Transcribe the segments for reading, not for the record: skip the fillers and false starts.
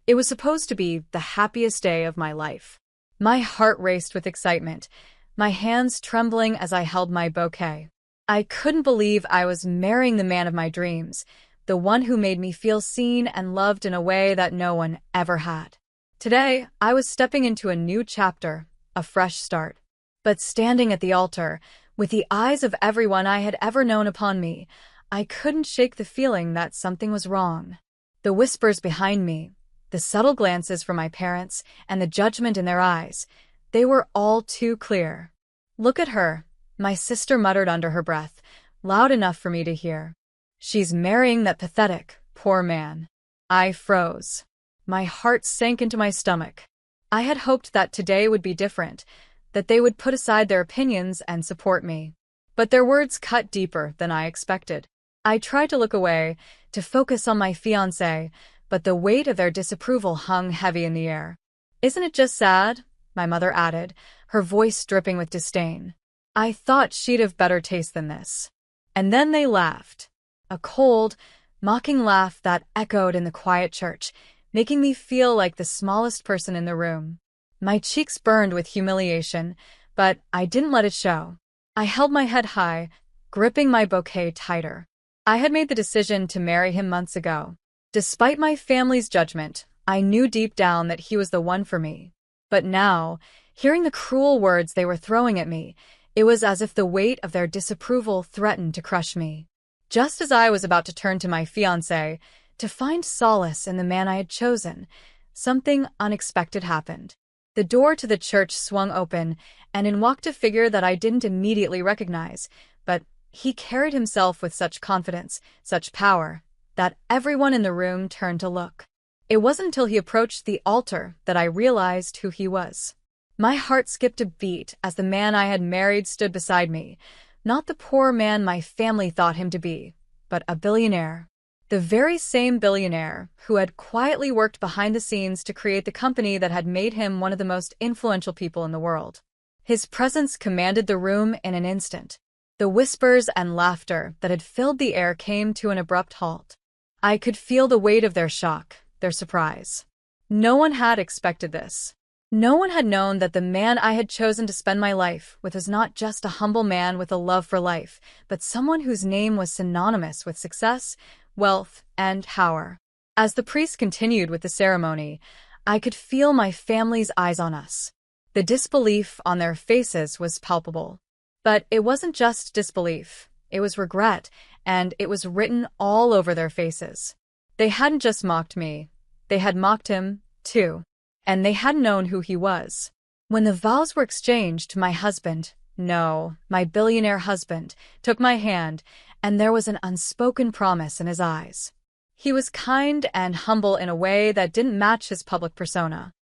It was supposed to be the happiest day of my life. My heart raced with excitement, my hands trembling as I held my bouquet. I couldn't believe I was marrying the man of my dreams, the one who made me feel seen and loved in a way that no one ever had. Today, I was stepping into a new chapter, a fresh start. But standing at the altar, with the eyes of everyone I had ever known upon me, I couldn't shake the feeling that something was wrong. The whispers behind me, the subtle glances from my parents, and the judgment in their eyes, they were all too clear. "Look at her," my sister muttered under her breath, loud enough for me to hear. "She's marrying that pathetic, poor man." I froze. My heart sank into my stomach. I had hoped that today would be different, that they would put aside their opinions and support me. But their words cut deeper than I expected. I tried to look away, to focus on my fiancé, but the weight of their disapproval hung heavy in the air. "Isn't it just sad?" my mother added, her voice dripping with disdain. I thought she'd have better taste than this. And then they laughed. A cold, mocking laugh that echoed in the quiet church, making me feel like the smallest person in the room. My cheeks burned with humiliation, but I didn't let it show. I held my head high, gripping my bouquet tighter. I had made the decision to marry him months ago. Despite my family's judgment, I knew deep down that he was the one for me. But now, hearing the cruel words they were throwing at me, it was as if the weight of their disapproval threatened to crush me. Just as I was about to turn to my fiancé, to find solace in the man I had chosen, something unexpected happened. The door to the church swung open, and in walked a figure that I didn't immediately recognize, but he carried himself with such confidence, such power, that everyone in the room turned to look. It wasn't until he approached the altar that I realized who he was. My heart skipped a beat as the man I had married stood beside me, not the poor man my family thought him to be, but a billionaire. The very same billionaire who had quietly worked behind the scenes to create the company that had made him one of the most influential people in the world. His presence commanded the room in an instant. The whispers and laughter that had filled the air came to an abrupt halt. I could feel the weight of their shock, their surprise. No one had expected this. No one had known that the man I had chosen to spend my life with was not just a humble man with a love for life, but someone whose name was synonymous with success, wealth, and power. As the priest continued with the ceremony, I could feel my family's eyes on us. The disbelief on their faces was palpable. But it wasn't just disbelief, it was regret, and it was written all over their faces. They hadn't just mocked me, they had mocked him, too. And they hadn't known who he was. When the vows were exchanged, my husband, no, my billionaire husband, took my hand, and there was an unspoken promise in his eyes. He was kind and humble in a way that didn't match his public persona.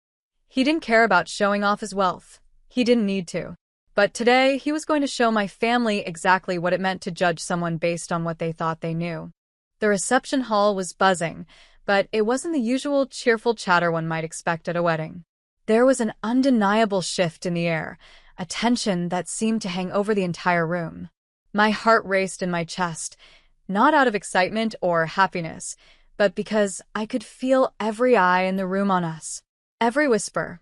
He didn't care about showing off his wealth. He didn't need to. But today, he was going to show my family exactly what it meant to judge someone based on what they thought they knew. The reception hall was buzzing, but it wasn't the usual cheerful chatter one might expect at a wedding. There was an undeniable shift in the air, a tension that seemed to hang over the entire room. My heart raced in my chest, not out of excitement or happiness, but because I could feel every eye in the room on us. Every whisper,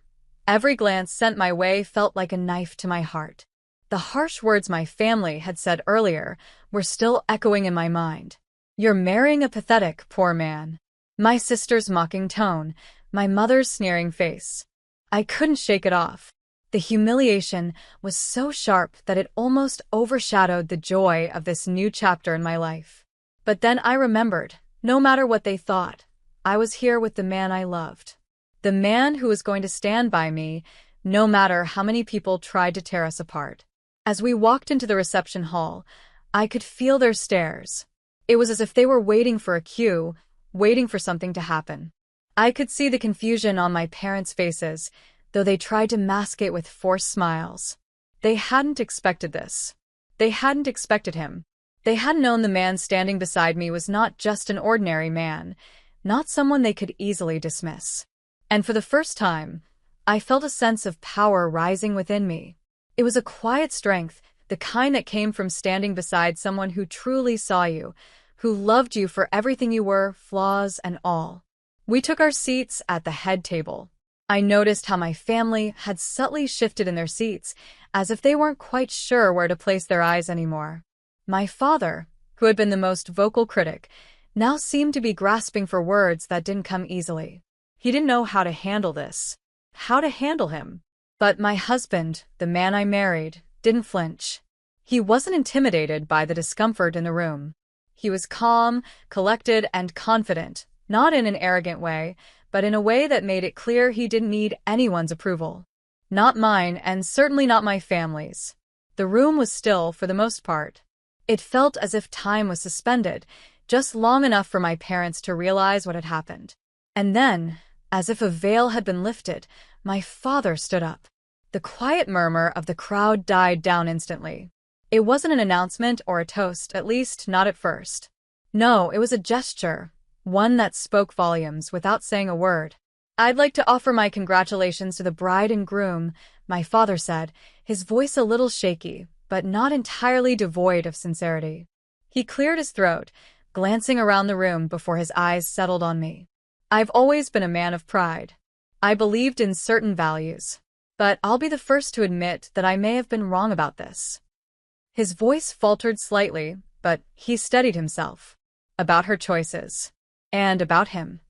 every glance sent my way felt like a knife to my heart. The harsh words my family had said earlier were still echoing in my mind. "You're marrying a pathetic, poor man." My sister's mocking tone, my mother's sneering face. I couldn't shake it off. The humiliation was so sharp that it almost overshadowed the joy of this new chapter in my life. But then I remembered, no matter what they thought, I was here with the man I loved. The man who was going to stand by me, no matter how many people tried to tear us apart. As we walked into the reception hall, I could feel their stares. It was as if they were waiting for a cue, waiting for something to happen. I could see the confusion on my parents' faces, though they tried to mask it with forced smiles. They hadn't expected this. They hadn't expected him. They hadn't known the man standing beside me was not just an ordinary man, not someone they could easily dismiss. And for the first time, I felt a sense of power rising within me. It was a quiet strength, the kind that came from standing beside someone who truly saw you, who loved you for everything you were, flaws and all. We took our seats at the head table. I noticed how my family had subtly shifted in their seats, as if they weren't quite sure where to place their eyes anymore. My father, who had been the most vocal critic, now seemed to be grasping for words that didn't come easily. He didn't know how to handle this, how to handle him. But my husband, the man I married, didn't flinch. He wasn't intimidated by the discomfort in the room. He was calm, collected, and confident, not in an arrogant way, but in a way that made it clear he didn't need anyone's approval. Not mine, and certainly not my family's. The room was still for the most part. It felt as if time was suspended, just long enough for my parents to realize what had happened. And then, as if a veil had been lifted, my father stood up. The quiet murmur of the crowd died down instantly. It wasn't an announcement or a toast, at least not at first. No, it was a gesture, one that spoke volumes without saying a word. "I'd like to offer my congratulations to the bride and groom," my father said, his voice a little shaky, but not entirely devoid of sincerity. He cleared his throat, glancing around the room before his eyes settled on me. I've always been a man of pride. I believed in certain values. But I'll be the first to admit that I may have been wrong about this. His voice faltered slightly, but he steadied himself. About her choices. And about him.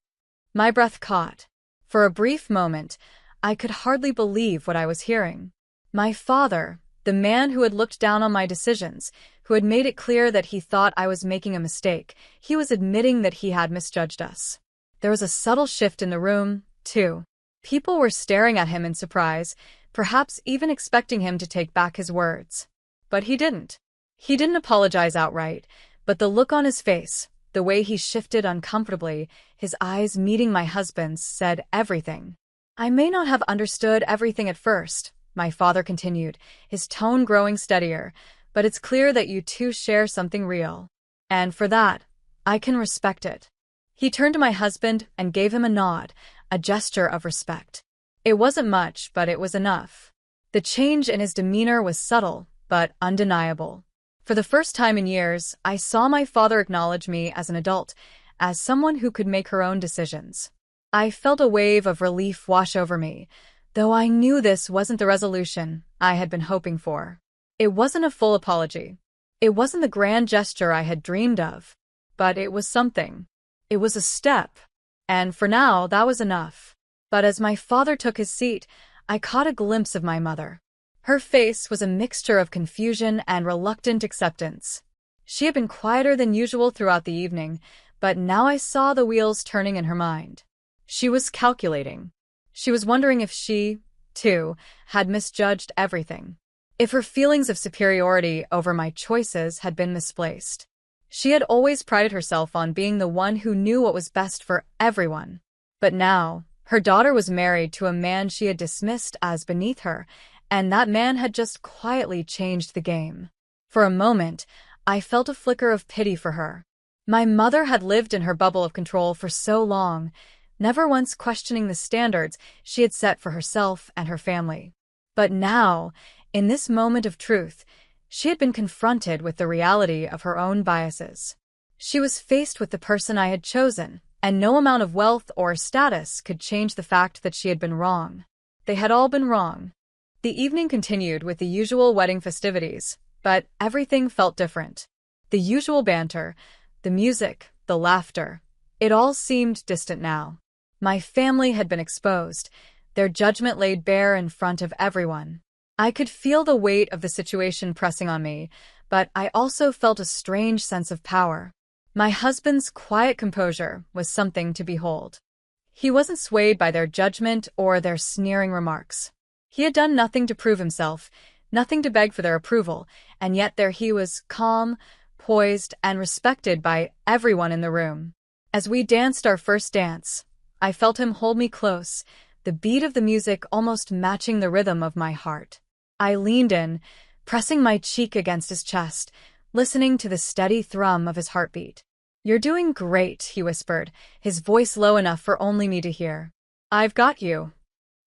My breath caught. For a brief moment, I could hardly believe what I was hearing. My father, the man who had looked down on my decisions, who had made it clear that he thought I was making a mistake, he was admitting that he had misjudged us. There was a subtle shift in the room, too. People were staring at him in surprise, perhaps even expecting him to take back his words. But he didn't. He didn't apologize outright, but the look on his face, the way he shifted uncomfortably, his eyes meeting my husband's, said everything. "I may not have understood everything at first," my father continued, his tone growing steadier, "but it's clear that you two share something real. And for that, I can respect it." He turned to my husband and gave him a nod, a gesture of respect. It wasn't much, but it was enough. The change in his demeanor was subtle, but undeniable. For the first time in years, I saw my father acknowledge me as an adult, as someone who could make her own decisions. I felt a wave of relief wash over me, though I knew this wasn't the resolution I had been hoping for. It wasn't a full apology. It wasn't the grand gesture I had dreamed of. But it was something. It was a step. And for now, that was enough. But as my father took his seat, I caught a glimpse of my mother. Her face was a mixture of confusion and reluctant acceptance. She had been quieter than usual throughout the evening, but now I saw the wheels turning in her mind. She was calculating. She was wondering if she, too, had misjudged everything. If her feelings of superiority over my choices had been misplaced. She had always prided herself on being the one who knew what was best for everyone. But now, her daughter was married to a man she had dismissed as beneath her, and that man had just quietly changed the game. For a moment, I felt a flicker of pity for her. My mother had lived in her bubble of control for so long, never once questioning the standards she had set for herself and her family. But now, in this moment of truth, she had been confronted with the reality of her own biases. She was faced with the person I had chosen, and no amount of wealth or status could change the fact that she had been wrong. They had all been wrong. The evening continued with the usual wedding festivities, but everything felt different. The usual banter, the music, the laughter, it all seemed distant now. My family had been exposed, their judgment laid bare in front of everyone. I could feel the weight of the situation pressing on me, but I also felt a strange sense of power. My husband's quiet composure was something to behold. He wasn't swayed by their judgment or their sneering remarks. He had done nothing to prove himself, nothing to beg for their approval, and yet there he was, calm, poised, and respected by everyone in the room. As we danced our first dance, I felt him hold me close, the beat of the music almost matching the rhythm of my heart. I leaned in, pressing my cheek against his chest, listening to the steady thrum of his heartbeat. "You're doing great," he whispered, his voice low enough for only me to hear. "I've got you."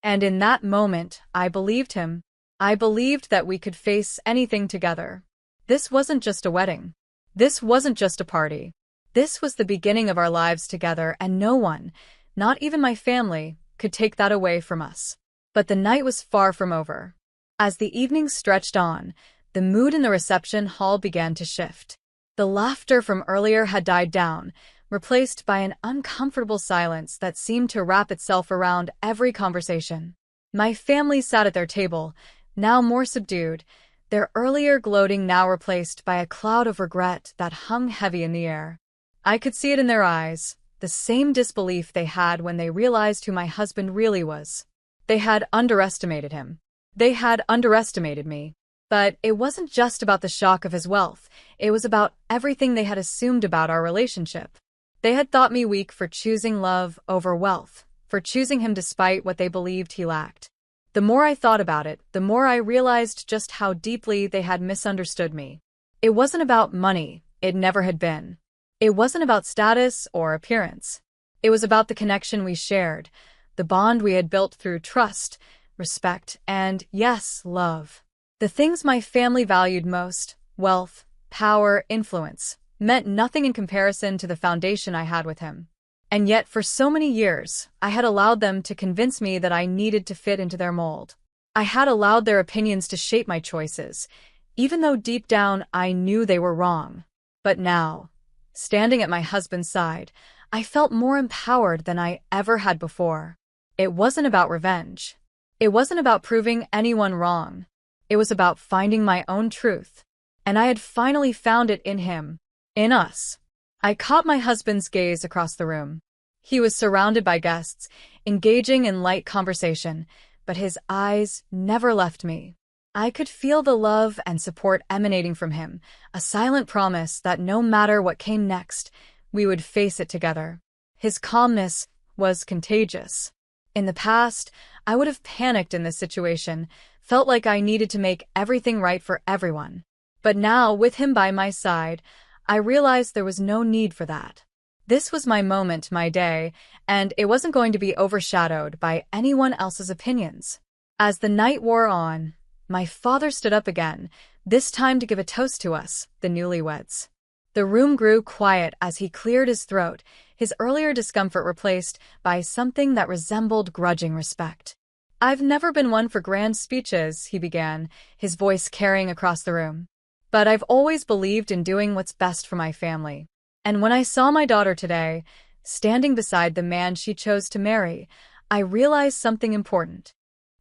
And in that moment, I believed him. I believed that we could face anything together. This wasn't just a wedding. This wasn't just a party. This was the beginning of our lives together, and no one, Not even my family could take that away from us. But the night was far from over. As the evening stretched on, the mood in the reception hall began to shift. The laughter from earlier had died down, replaced by an uncomfortable silence that seemed to wrap itself around every conversation. My family sat at their table, now more subdued, their earlier gloating now replaced by a cloud of regret that hung heavy in the air. I could see it in their eyes, the same disbelief they had when they realized who my husband really was. They had underestimated him. They had underestimated me. But it wasn't just about the shock of his wealth, it was about everything they had assumed about our relationship. They had thought me weak for choosing love over wealth, for choosing him despite what they believed he lacked. The more I thought about it, the more I realized just how deeply they had misunderstood me. It wasn't about money, it never had been. It wasn't about status or appearance. It was about the connection we shared, the bond we had built through trust, respect, and, yes, love. The things my family valued most, wealth, power, influence, meant nothing in comparison to the foundation I had with him. And yet, for so many years, I had allowed them to convince me that I needed to fit into their mold. I had allowed their opinions to shape my choices, even though deep down I knew they were wrong. But now, standing at my husband's side, I felt more empowered than I ever had before. It wasn't about revenge. It wasn't about proving anyone wrong. It was about finding my own truth. And I had finally found it in him, in us. I caught my husband's gaze across the room. He was surrounded by guests, engaging in light conversation, but his eyes never left me. I could feel the love and support emanating from him, a silent promise that no matter what came next, we would face it together. His calmness was contagious. In the past, I would have panicked in this situation, felt like I needed to make everything right for everyone. But now, with him by my side, I realized there was no need for that. This was my moment, my day, and it wasn't going to be overshadowed by anyone else's opinions. As the night wore on, my father stood up again, this time to give a toast to us, the newlyweds. The room grew quiet as he cleared his throat, his earlier discomfort replaced by something that resembled grudging respect. "I've never been one for grand speeches," he began, his voice carrying across the room. "But I've always believed in doing what's best for my family. And when I saw my daughter today, standing beside the man she chose to marry, I realized something important."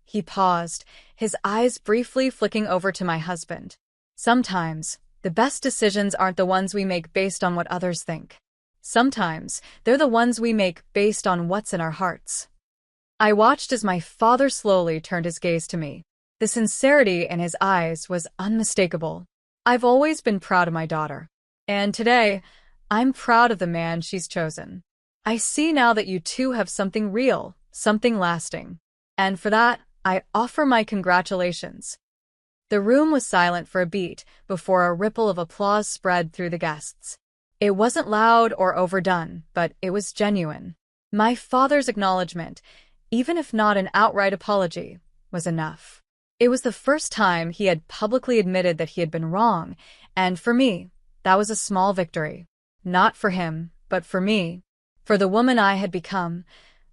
He paused, his eyes briefly flicking over to my husband. "Sometimes, the best decisions aren't the ones we make based on what others think. Sometimes, they're the ones we make based on what's in our hearts." I watched as my father slowly turned his gaze to me. The sincerity in his eyes was unmistakable. "I've always been proud of my daughter. And today, I'm proud of the man she's chosen. I see now that you two have something real, something lasting. And for that, I offer my congratulations." The room was silent for a beat before a ripple of applause spread through the guests. It wasn't loud or overdone, but it was genuine. My father's acknowledgement, even if not an outright apology, was enough. It was the first time he had publicly admitted that he had been wrong, and for me, that was a small victory. Not for him, but for me. For the woman I had become,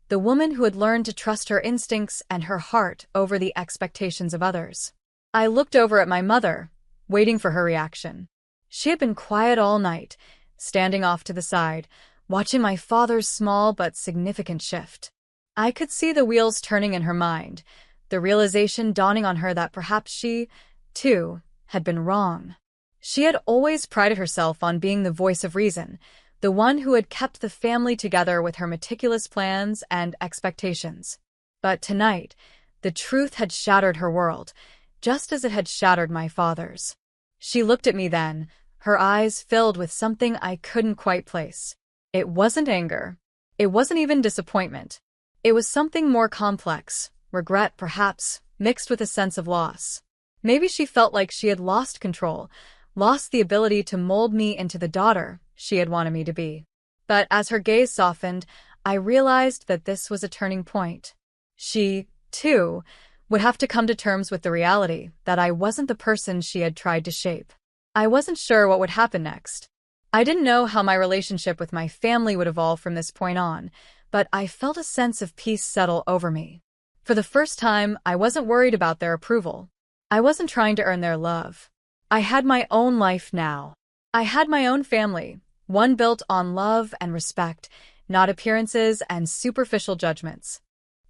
the woman who had learned to trust her instincts and her heart over the expectations of others. I looked over at my mother, waiting for her reaction. She had been quiet all night, standing off to the side, watching my father's small but significant shift. I could see the wheels turning in her mind, the realization dawning on her that perhaps she, too, had been wrong. She had always prided herself on being the voice of reason, the one who had kept the family together with her meticulous plans and expectations. But tonight, the truth had shattered her world, just as it had shattered my father's. She looked at me then, her eyes filled with something I couldn't quite place. It wasn't anger. It wasn't even disappointment. It was something more complex, regret perhaps, mixed with a sense of loss. Maybe she felt like she had lost control, lost the ability to mold me into the daughter she had wanted me to be. But as her gaze softened, I realized that this was a turning point. She, too, would have to come to terms with the reality that I wasn't the person she had tried to shape. I wasn't sure what would happen next. I didn't know how my relationship with my family would evolve from this point on, but I felt a sense of peace settle over me. For the first time, I wasn't worried about their approval. I wasn't trying to earn their love. I had my own life now. I had my own family, one built on love and respect, not appearances and superficial judgments.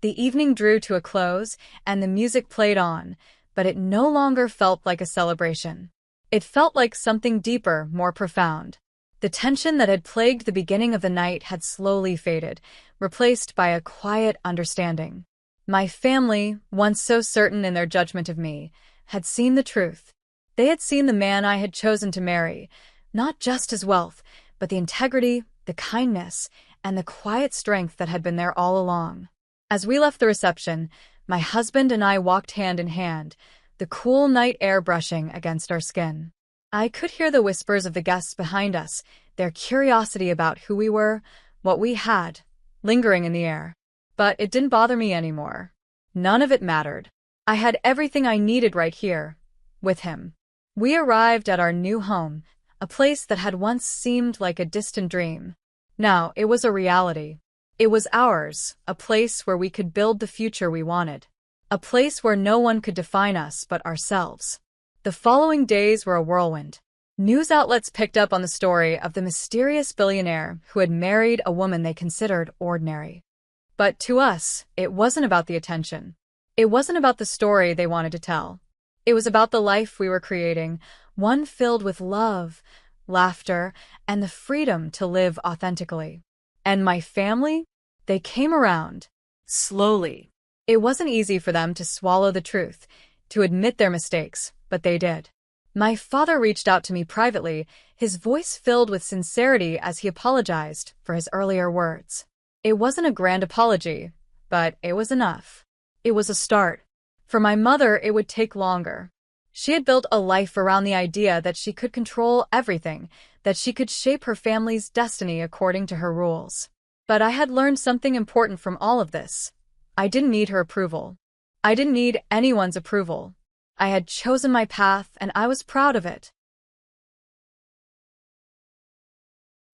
The evening drew to a close, and the music played on, but it no longer felt like a celebration. It felt like something deeper, more profound. The tension that had plagued the beginning of the night had slowly faded, replaced by a quiet understanding. My family, once so certain in their judgment of me, had seen the truth. They had seen the man I had chosen to marry, not just his wealth, but the integrity, the kindness, and the quiet strength that had been there all along. As we left the reception, my husband and I walked hand in hand, the cool night air brushing against our skin. I could hear the whispers of the guests behind us, their curiosity about who we were, what we had, lingering in the air. But it didn't bother me anymore. None of it mattered. I had everything I needed right here, with him. We arrived at our new home, a place that had once seemed like a distant dream. Now it was a reality. It was ours, a place where we could build the future we wanted. A place where no one could define us but ourselves. The following days were a whirlwind. News outlets picked up on the story of the mysterious billionaire who had married a woman they considered ordinary. But to us, it wasn't about the attention. It wasn't about the story they wanted to tell. It was about the life we were creating, one filled with love, laughter, and the freedom to live authentically. And my family? They came around. Slowly. It wasn't easy for them to swallow the truth, to admit their mistakes, but they did. My father reached out to me privately, his voice filled with sincerity as he apologized for his earlier words. It wasn't a grand apology, but it was enough. It was a start. For my mother, it would take longer. She had built a life around the idea that she could control everything, that she could shape her family's destiny according to her rules. But I had learned something important from all of this. I didn't need her approval. I didn't need anyone's approval. I had chosen my path, and I was proud of it.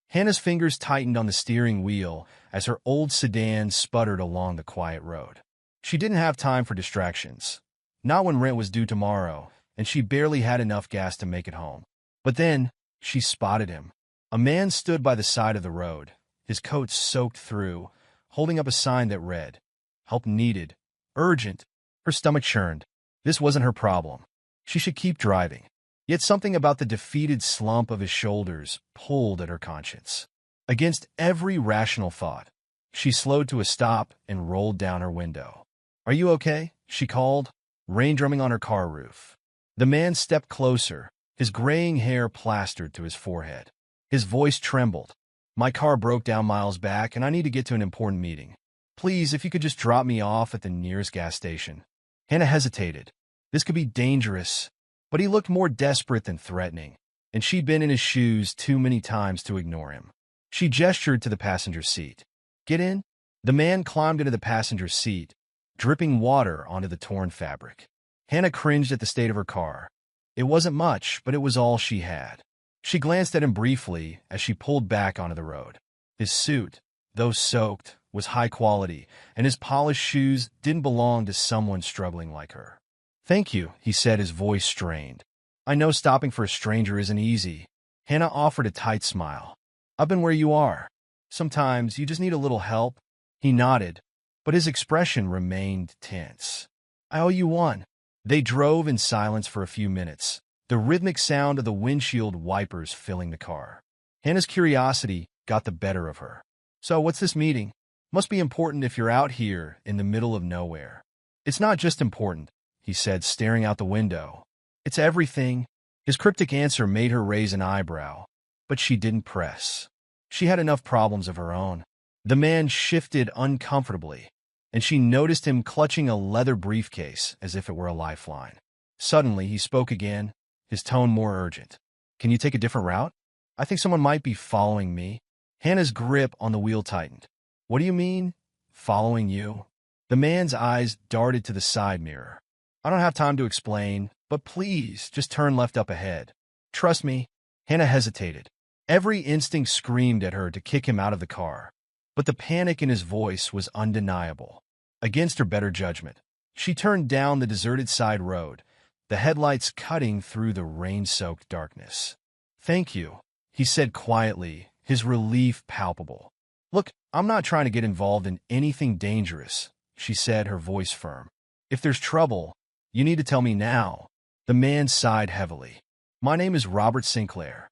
Hannah's fingers tightened on the steering wheel as her old sedan sputtered along the quiet road. She didn't have time for distractions. Not when rent was due tomorrow, and she barely had enough gas to make it home. But then, she spotted him. A man stood by the side of the road, his coat soaked through, holding up a sign that read, "Help needed. Urgent." Her stomach churned. This wasn't her problem. She should keep driving. Yet something about the defeated slump of his shoulders pulled at her conscience. Against every rational thought, she slowed to a stop and rolled down her window. "Are you okay?" she called, rain drumming on her car roof. The man stepped closer, his graying hair plastered to his forehead. His voice trembled. "My car broke down miles back, and I need to get to an important meeting. Please, if you could just drop me off at the nearest gas station." Hannah hesitated. This could be dangerous, but he looked more desperate than threatening, and she'd been in his shoes too many times to ignore him. She gestured to the passenger seat. "Get in." The man climbed into the passenger seat, dripping water onto the torn fabric. Hannah cringed at the state of her car. It wasn't much, but it was all she had. She glanced at him briefly as she pulled back onto the road. His suit, though soaked, was high quality, and his polished shoes didn't belong to someone struggling like her. "Thank you," he said, his voice strained. "I know stopping for a stranger isn't easy." Hannah offered a tight smile. "I've been where you are. Sometimes you just need a little help." He nodded, but his expression remained tense. "I owe you one." They drove in silence for a few minutes, the rhythmic sound of the windshield wipers filling the car. Hannah's curiosity got the better of her. "So, what's this meeting? Must be important if you're out here in the middle of nowhere." "It's not just important," he said, staring out the window. "It's everything." His cryptic answer made her raise an eyebrow, but she didn't press. She had enough problems of her own. The man shifted uncomfortably, and she noticed him clutching a leather briefcase as if it were a lifeline. Suddenly, he spoke again, his tone more urgent. "Can you take a different route? I think someone might be following me." Hannah's grip on the wheel tightened. "What do you mean, following you?" The man's eyes darted to the side mirror. "I don't have time to explain, but please, just turn left up ahead. Trust me." Hannah hesitated. Every instinct screamed at her to kick him out of the car. but the panic in his voice was undeniable. Against her better judgment, she turned down the deserted side road, the headlights cutting through the rain-soaked darkness. "Thank you," he said quietly, his relief palpable. "Look, I'm not trying to get involved in anything dangerous," she said, her voice firm. "If there's trouble, you need to tell me now." The man sighed heavily. "My name is Robert Sinclair.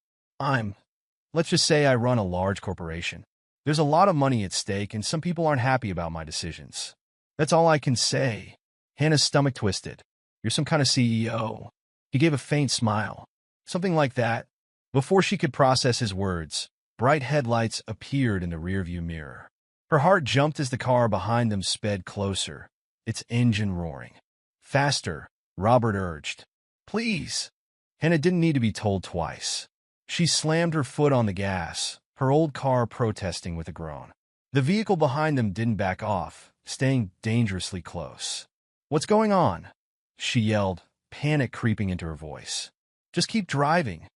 Let's just say I run a large corporation. There's a lot of money at stake, and some people aren't happy about my decisions. That's all I can say." Hannah's stomach twisted. "You're some kind of CEO." He gave a faint smile. "Something like that." Before she could process his words, bright headlights appeared in the rearview mirror. Her heart jumped as the car behind them sped closer, its engine roaring. "Faster," Robert urged. "Please." Hannah didn't need to be told twice. She slammed her foot on the gas, her old car protesting with a groan. The vehicle behind them didn't back off, staying dangerously close. "What's going on?" she yelled, panic creeping into her voice. "Just keep driving,"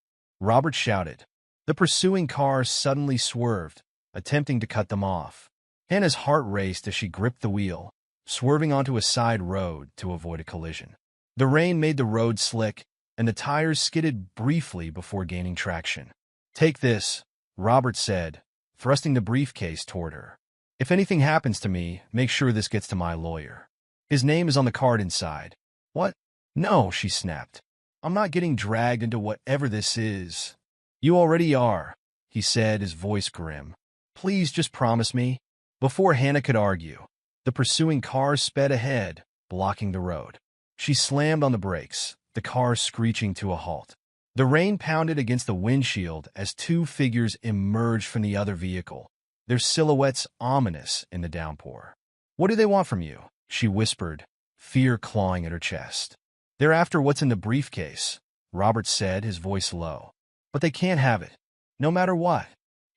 Robert shouted. The pursuing car suddenly swerved, attempting to cut them off. Hannah's heart raced as she gripped the wheel, swerving onto a side road to avoid a collision. The rain made the road slick, and the tires skidded briefly before gaining traction. "Take this," Robert said, thrusting the briefcase toward her. "If anything happens to me, make sure this gets to my lawyer. His name is on the card inside." "What?" "No," she snapped. "I'm not getting dragged into whatever this is." "You already are," he said, his voice grim. "Please just promise me." Before Hannah could argue, the pursuing car sped ahead, blocking the road. She slammed on the brakes, the car screeching to a halt. The rain pounded against the windshield as two figures emerged from the other vehicle, their silhouettes ominous in the downpour. "What do they want from you?" she whispered, fear clawing at her chest. "They're after what's in the briefcase," Robert said, his voice low. "But they can't have it, no matter what."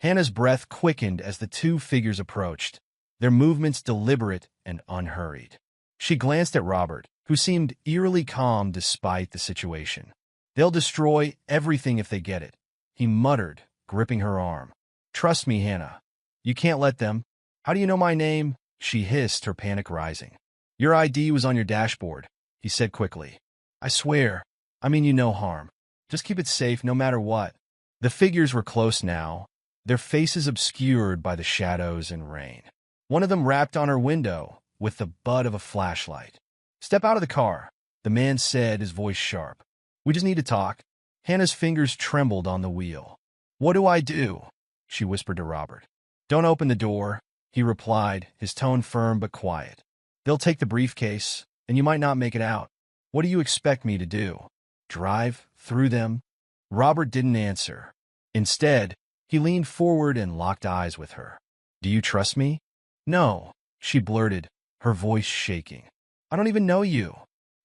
Hannah's breath quickened as the two figures approached, their movements deliberate and unhurried. She glanced at Robert, who seemed eerily calm despite the situation. "They'll destroy everything if they get it," he muttered, gripping her arm. "Trust me, Hannah. You can't let them." "How do you know my name?" she hissed, her panic rising. "Your ID was on your dashboard," he said quickly. "I swear, I mean you no harm. Just keep it safe no matter what." The figures were close now, their faces obscured by the shadows and rain. One of them rapped on her window with the butt of a flashlight. "Step out of the car," the man said, his voice sharp. "We just need to talk." Hannah's fingers trembled on the wheel. "What do I do?" she whispered to Robert. "Don't open the door," he replied, his tone firm but quiet. "They'll take the briefcase, and you might not make it out. What do you expect me to do? Drive through them?" Robert didn't answer. Instead, he leaned forward and locked eyes with her. "Do you trust me?" "No," she blurted, her voice shaking. "I don't even know you."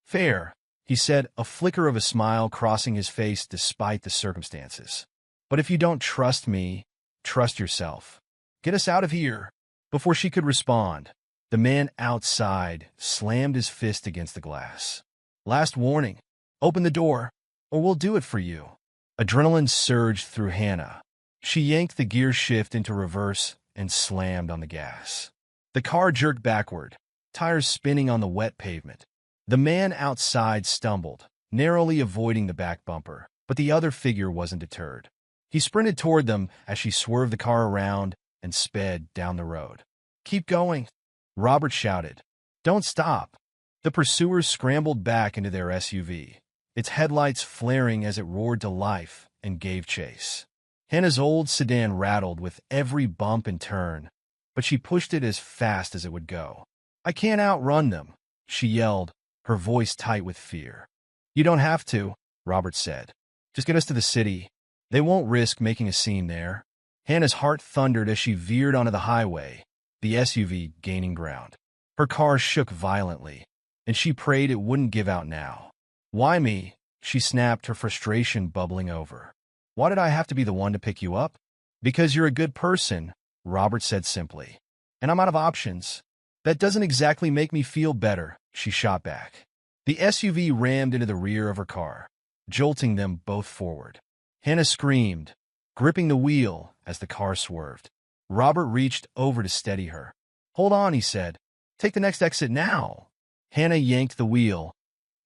"Fair," he said, a flicker of a smile crossing his face despite the circumstances. "But if you don't trust me, trust yourself. Get us out of here." Before she could respond, the man outside slammed his fist against the glass. "Last warning. Open the door, or we'll do it for you." Adrenaline surged through Hannah. She yanked the gear shift into reverse and slammed on the gas. The car jerked backward, tires spinning on the wet pavement. The man outside stumbled, narrowly avoiding the back bumper, but the other figure wasn't deterred. He sprinted toward them as she swerved the car around and sped down the road. "Keep going," Robert shouted. "Don't stop." The pursuers scrambled back into their SUV, its headlights flaring as it roared to life and gave chase. Hannah's old sedan rattled with every bump and turn, but she pushed it as fast as it would go. "I can't outrun them," she yelled, her voice tight with fear. "You don't have to," Robert said. "Just get us to the city. They won't risk making a scene there." Hannah's heart thundered as she veered onto the highway, the SUV gaining ground. Her car shook violently, and she prayed it wouldn't give out now. "Why me?" she snapped, her frustration bubbling over. "Why did I have to be the one to pick you up?" "Because you're a good person," Robert said simply. "And I'm out of options." "That doesn't exactly make me feel better," she shot back. The SUV rammed into the rear of her car, jolting them both forward. Hannah screamed, gripping the wheel as the car swerved. Robert reached over to steady her. "Hold on," he said. "Take the next exit now." Hannah yanked the wheel,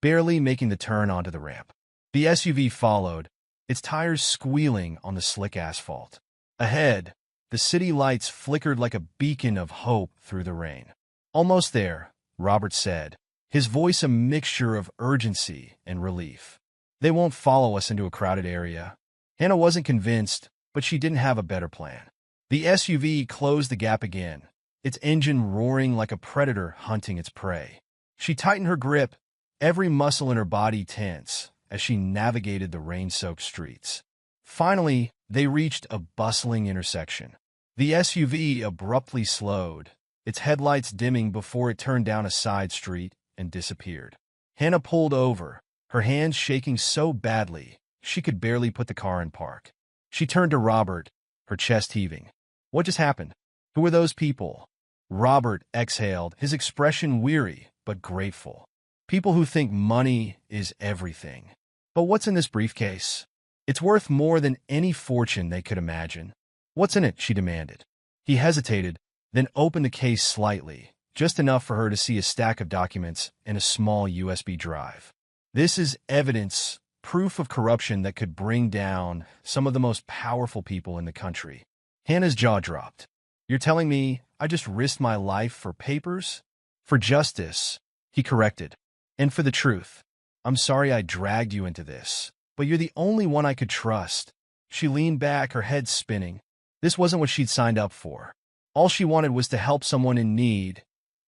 barely making the turn onto the ramp. The SUV followed, its tires squealing on the slick asphalt. Ahead, the city lights flickered like a beacon of hope through the rain. "Almost there," Robert said, his voice a mixture of urgency and relief. "They won't follow us into a crowded area." Hannah wasn't convinced, but she didn't have a better plan. The SUV closed the gap again, its engine roaring like a predator hunting its prey. She tightened her grip, every muscle in her body tense, as she navigated the rain-soaked streets. Finally, they reached a bustling intersection. The SUV abruptly slowed, its headlights dimming before it turned down a side street and disappeared. Hannah pulled over, her hands shaking so badly she could barely put the car in park. She turned to Robert, her chest heaving. "What just happened? Who are those people?" Robert exhaled, his expression weary but grateful. "People who think money is everything. But what's in this briefcase? It's worth more than any fortune they could imagine." "What's in it?" she demanded. He hesitated, then opened the case slightly, just enough for her to see a stack of documents and a small USB drive. "This is evidence, proof of corruption that could bring down some of the most powerful people in the country." Hannah's jaw dropped. "You're telling me I just risked my life for papers?" "For justice," he corrected. "And for the truth. I'm sorry I dragged you into this, but you're the only one I could trust." She leaned back, her head spinning. This wasn't what she'd signed up for. All she wanted was to help someone in need,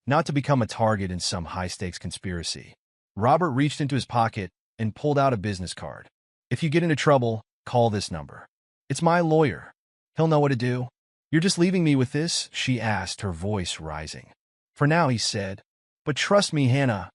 not to become a target in some high-stakes conspiracy. Robert reached into his pocket and pulled out a business card. "If you get into trouble, call this number. It's my lawyer. He'll know what to do." "You're just leaving me with this?" she asked, her voice rising. "For now," he said. "But trust me, Hannah,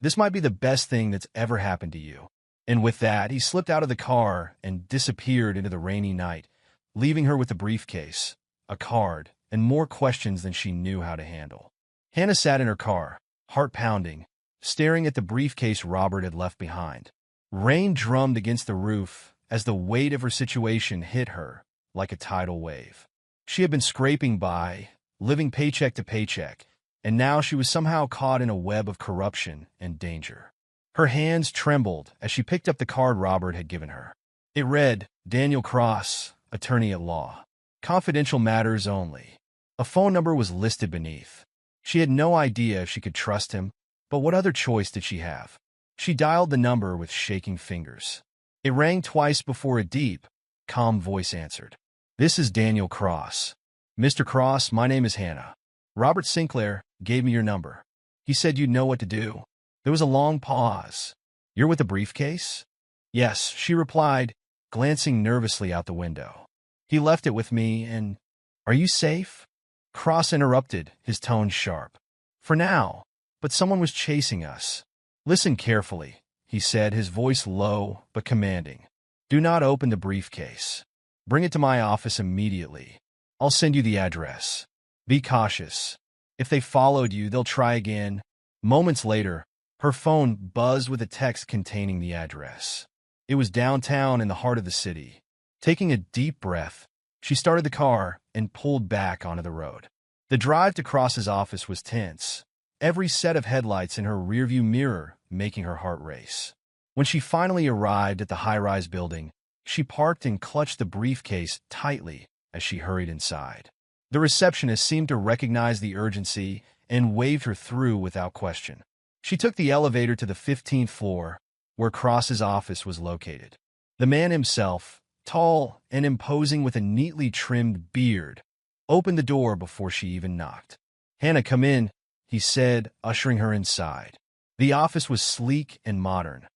this might be the best thing that's ever happened to you." And with that, he slipped out of the car and disappeared into the rainy night, leaving her with a briefcase, a card, and more questions than she knew how to handle. Hannah sat in her car, heart pounding, staring at the briefcase Robert had left behind. Rain drummed against the roof as the weight of her situation hit her like a tidal wave. She had been scraping by, living paycheck to paycheck, and now she was somehow caught in a web of corruption and danger. Her hands trembled as she picked up the card Robert had given her. It read, "Daniel Cross, attorney at law. Confidential matters only." A phone number was listed beneath. She had no idea if she could trust him, but what other choice did she have? She dialed the number with shaking fingers. It rang twice before a deep, calm voice answered. "This is Daniel Cross. Mr. Cross, my name is Hannah. Robert Sinclair gave me your number. He said you'd know what to do." There was a long pause. "You're with the briefcase?" "Yes," she replied, glancing nervously out the window. "He left it with me, and—" "Are you safe?" Cross interrupted, his tone sharp. "For now, but someone was chasing us." "Listen carefully," he said, his voice low but commanding. "Do not open the briefcase. Bring it to my office immediately. I'll send you the address. Be cautious. If they followed you, they'll try again." Moments later, her phone buzzed with a text containing the address. It was downtown in the heart of the city. Taking a deep breath, she started the car and pulled back onto the road. The drive to Cross's office was tense, every set of headlights in her rearview mirror making her heart race. When she finally arrived at the high-rise building, she parked and clutched the briefcase tightly as she hurried inside. The receptionist seemed to recognize the urgency and waved her through without question. She took the elevator to the 15th floor, where Cross's office was located. The man himself, tall and imposing with a neatly trimmed beard, opened the door before she even knocked. "Hannah, come in," he said, ushering her inside. The office was sleek and modern,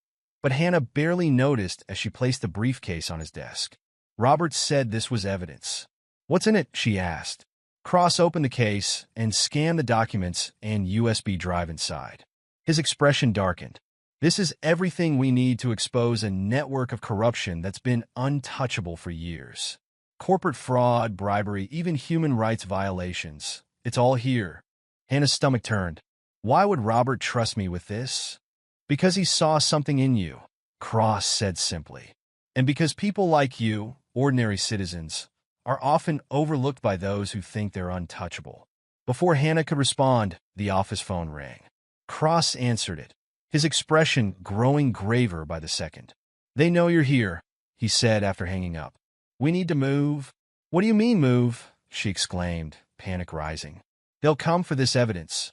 but Hannah barely noticed as she placed the briefcase on his desk. Robert said this was evidence. "What's in it?" she asked. Cross opened the case and scanned the documents and USB drive inside. His expression darkened. "This is everything we need to expose a network of corruption that's been untouchable for years. Corporate fraud, bribery, even human rights violations. It's all here." Hannah's stomach turned. "Why would Robert trust me with this?" "Because he saw something in you," Cross said simply. "And because people like you, ordinary citizens, are often overlooked by those who think they're untouchable. Before Hannah could respond, the office phone rang. Cross answered it, his expression growing graver by the second. "They know you're here," he said after hanging up. "We need to move." "What do you mean move?" she exclaimed, panic rising. "They'll come for this evidence.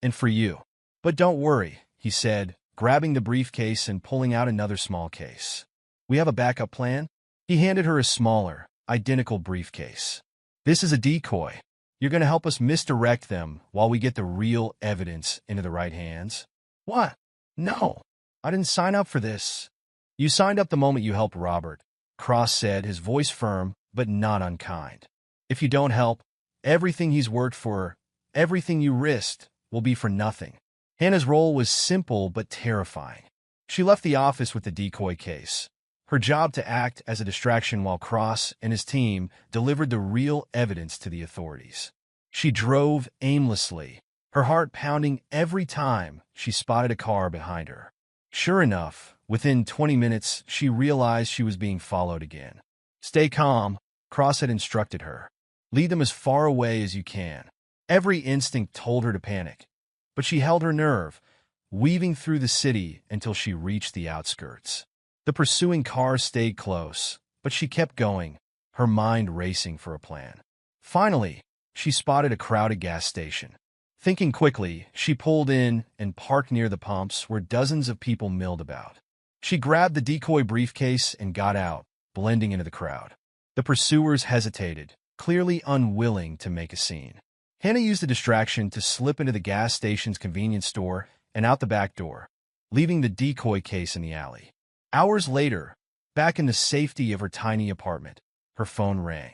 And for you. But don't worry," he said, grabbing the briefcase and pulling out another small case. "We have a backup plan." He handed her a smaller, identical briefcase. "This is a decoy. You're going to help us misdirect them while we get the real evidence into the right hands." "What? No, I didn't sign up for this." "You signed up the moment you helped Robert," Cross said, his voice firm but not unkind. "If you don't help, everything he's worked for, everything you risked, will be for nothing." Hannah's role was simple but terrifying. She left the office with the decoy case, her job to act as a distraction while Cross and his team delivered the real evidence to the authorities. She drove aimlessly, her heart pounding every time she spotted a car behind her. Sure enough, within 20 minutes, she realized she was being followed again. "Stay calm," Cross had instructed her. "Lead them as far away as you can." Every instinct told her to panic, but she held her nerve, weaving through the city until she reached the outskirts. The pursuing car stayed close, but she kept going, her mind racing for a plan. Finally, she spotted a crowded gas station. Thinking quickly, she pulled in and parked near the pumps where dozens of people milled about. She grabbed the decoy briefcase and got out, blending into the crowd. The pursuers hesitated, clearly unwilling to make a scene. Hannah used the distraction to slip into the gas station's convenience store and out the back door, leaving the decoy case in the alley. Hours later, back in the safety of her tiny apartment, her phone rang.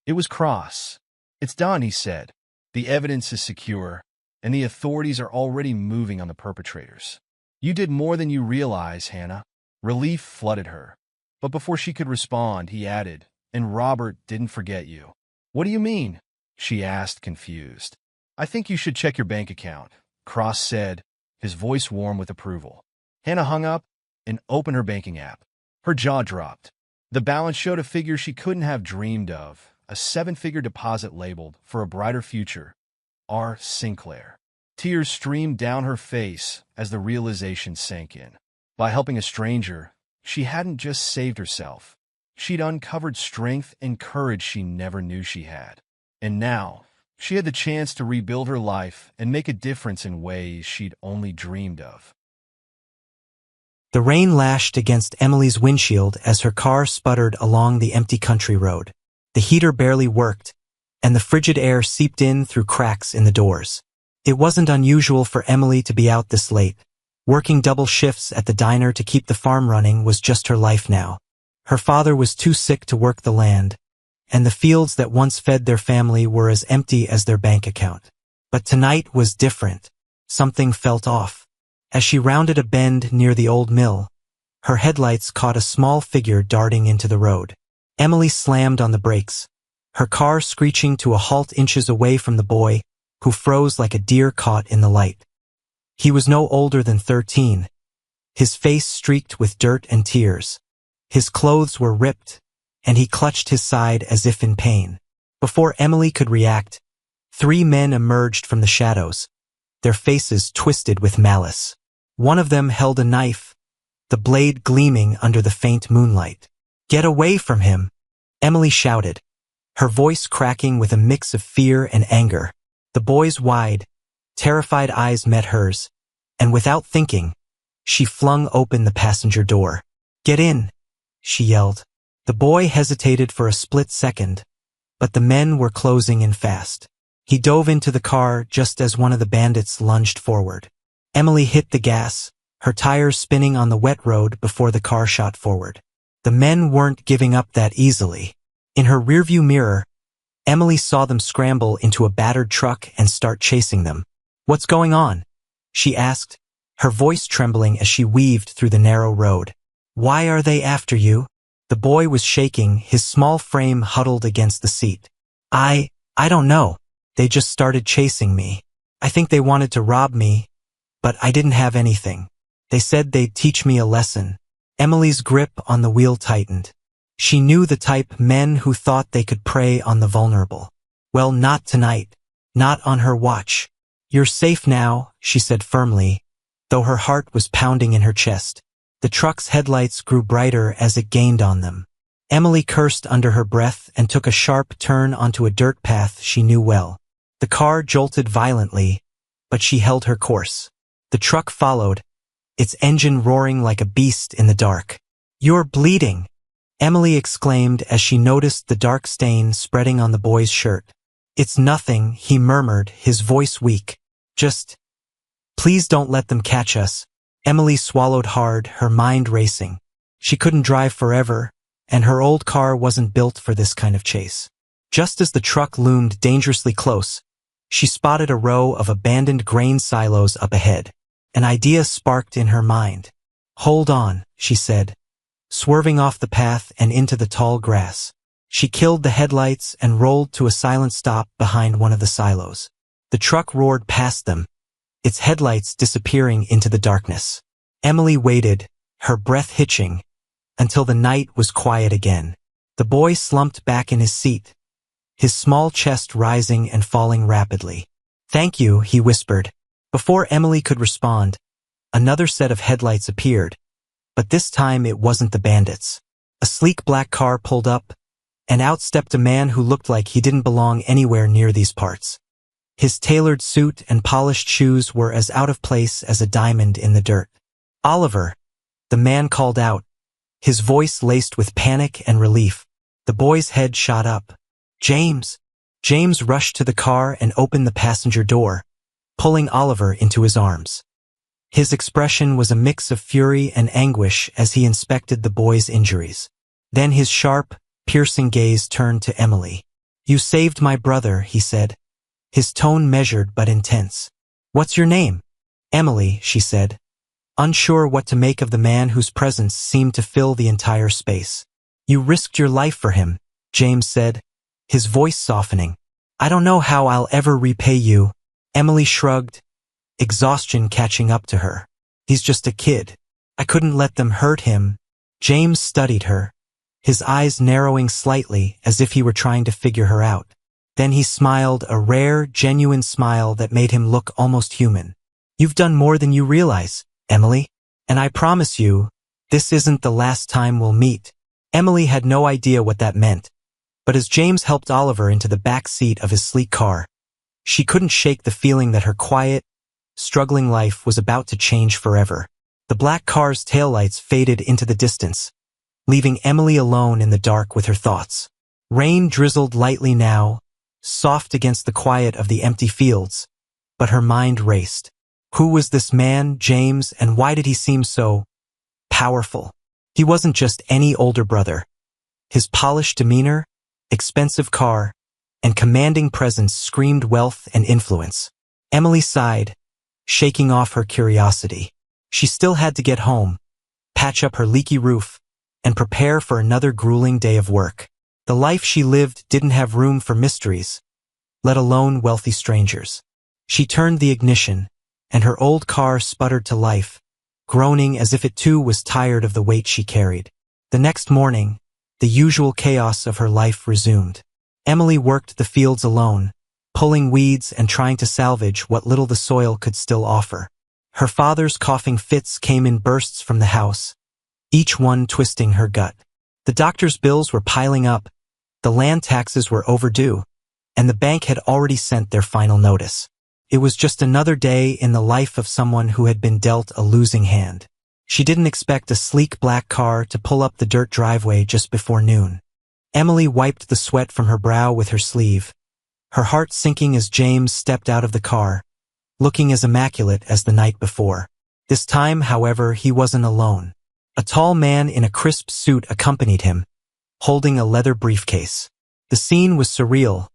It was Cross. "It's done," he said. "The evidence is secure, and the authorities are already moving on the perpetrators." "You did more than you realize, Hannah." Relief flooded her. But before she could respond, he added, "And Robert didn't forget you." "What do you mean?" she asked, confused. "I think you should check your bank account," Cross said, his voice warm with approval. Hannah hung up and opened her banking app. Her jaw dropped. The balance showed a figure she couldn't have dreamed of, a 7-figure deposit labeled "For a Brighter Future, R. Sinclair." Tears streamed down her face as the realization sank in. By helping a stranger, she hadn't just saved herself. She'd uncovered strength and courage she never knew she had. And now, she had the chance to rebuild her life and make a difference in ways she'd only dreamed of. The rain lashed against Emily's windshield as her car sputtered along the empty country road. The heater barely worked, and the frigid air seeped in through cracks in the doors. It wasn't unusual for Emily to be out this late. Working double shifts at the diner to keep the farm running was just her life now. Her father was too sick to work the land, and the fields that once fed their family were as empty as their bank account. But tonight was different. Something felt off. As she rounded a bend near the old mill, her headlights caught a small figure darting into the road. Emily slammed on the brakes, her car screeching to a halt inches away from the boy, who froze like a deer caught in the light. He was no older than 13, his face streaked with dirt and tears. His clothes were ripped, and he clutched his side as if in pain. Before Emily could react, 3 men emerged from the shadows, their faces twisted with malice. One of them held a knife, the blade gleaming under the faint moonlight. "Get away from him!" Emily shouted, her voice cracking with a mix of fear and anger. The boy's wide, terrified eyes met hers, and without thinking, she flung open the passenger door. "Get in!" she yelled. The boy hesitated for a split second, but the men were closing in fast. He dove into the car just as one of the bandits lunged forward. Emily hit the gas, her tires spinning on the wet road before the car shot forward. The men weren't giving up that easily. In her rearview mirror, Emily saw them scramble into a battered truck and start chasing them. "What's going on?" she asked, her voice trembling as she weaved through the narrow road. "Why are they after you?" The boy was shaking, his small frame huddled against the seat. I don't know. They just started chasing me. I think they wanted to rob me, but I didn't have anything. They said they'd teach me a lesson." Emily's grip on the wheel tightened. She knew the type, men who thought they could prey on the vulnerable. Well, not tonight. Not on her watch. You're safe now, she said firmly, though her heart was pounding in her chest. The truck's headlights grew brighter as it gained on them. Emily cursed under her breath and took a sharp turn onto a dirt path she knew well. The car jolted violently, but she held her course. The truck followed, its engine roaring like a beast in the dark. "You're bleeding," Emily exclaimed as she noticed the dark stain spreading on the boy's shirt. "It's nothing," he murmured, his voice weak. "Just, please don't let them catch us." Emily swallowed hard, her mind racing. She couldn't drive forever, and her old car wasn't built for this kind of chase. Just as the truck loomed dangerously close, she spotted a row of abandoned grain silos up ahead. An idea sparked in her mind. "Hold on," she said, swerving off the path and into the tall grass. She killed the headlights and rolled to a silent stop behind one of the silos. The truck roared past them, its headlights disappearing into the darkness. Emily waited, her breath hitching, until the night was quiet again. The boy slumped back in his seat, his small chest rising and falling rapidly. "Thank you," he whispered. Before Emily could respond, another set of headlights appeared, but this time it wasn't the bandits. A sleek black car pulled up, and out stepped a man who looked like he didn't belong anywhere near these parts. His tailored suit and polished shoes were as out of place as a diamond in the dirt. "Oliver," the man called out, his voice laced with panic and relief. The boy's head shot up. "James!" James rushed to the car and opened the passenger door, pulling Oliver into his arms. His expression was a mix of fury and anguish as he inspected the boy's injuries. Then his sharp, piercing gaze turned to Emily. "You saved my brother," he said, his tone measured but intense. "What's your name?" "Emily," she said, unsure what to make of the man whose presence seemed to fill the entire space. "You risked your life for him," James said, his voice softening. "I don't know how I'll ever repay you." Emily shrugged, exhaustion catching up to her. "He's just a kid. I couldn't let them hurt him." James studied her, his eyes narrowing slightly as if he were trying to figure her out. Then he smiled, a rare, genuine smile that made him look almost human. "You've done more than you realize, Emily. And I promise you, this isn't the last time we'll meet." Emily had no idea what that meant, but as James helped Oliver into the back seat of his sleek car, she couldn't shake the feeling that her quiet, struggling life was about to change forever. The black car's taillights faded into the distance, leaving Emily alone in the dark with her thoughts. Rain drizzled lightly now, soft against the quiet of the empty fields, but her mind raced. Who was this man, James, and why did he seem so powerful? He wasn't just any older brother. His polished demeanor, expensive car, and commanding presence screamed wealth and influence. Emily sighed, shaking off her curiosity. She still had to get home, patch up her leaky roof, and prepare for another grueling day of work. The life she lived didn't have room for mysteries, let alone wealthy strangers. She turned the ignition, and her old car sputtered to life, groaning as if it too was tired of the weight she carried. The next morning, the usual chaos of her life resumed. Emily worked the fields alone, pulling weeds and trying to salvage what little the soil could still offer. Her father's coughing fits came in bursts from the house, each one twisting her gut. The doctor's bills were piling up, the land taxes were overdue, and the bank had already sent their final notice. It was just another day in the life of someone who had been dealt a losing hand. She didn't expect a sleek black car to pull up the dirt driveway just before noon. Emily wiped the sweat from her brow with her sleeve, her heart sinking as James stepped out of the car, looking as immaculate as the night before. This time, however, he wasn't alone. A tall man in a crisp suit accompanied him, holding a leather briefcase. The scene was surreal.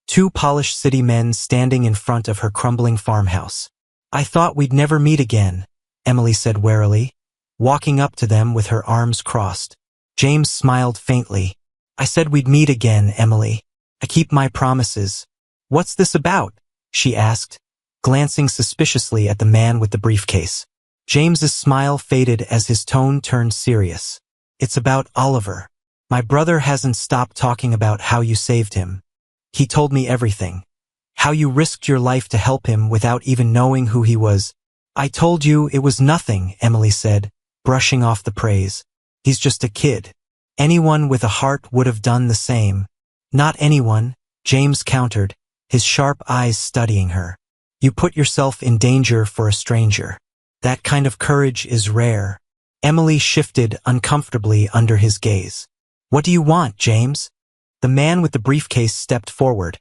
Two polished city men standing in front of her crumbling farmhouse. "I thought we'd never meet again," Emily said warily, walking up to them with her arms crossed. James smiled faintly. "I said we'd meet again, Emily. I keep my promises." "What's this about?" she asked, glancing suspiciously at the man with the briefcase. James's smile faded as his tone turned serious. "It's about Oliver." My brother hasn't stopped talking about how you saved him. He told me everything. How you risked your life to help him without even knowing who he was. I told you it was nothing, Emily said, brushing off the praise. He's just a kid. Anyone with a heart would have done the same. Not anyone, James countered, his sharp eyes studying her. You put yourself in danger for a stranger. That kind of courage is rare. Emily shifted uncomfortably under his gaze. What do you want, James? The man with the briefcase stepped forward,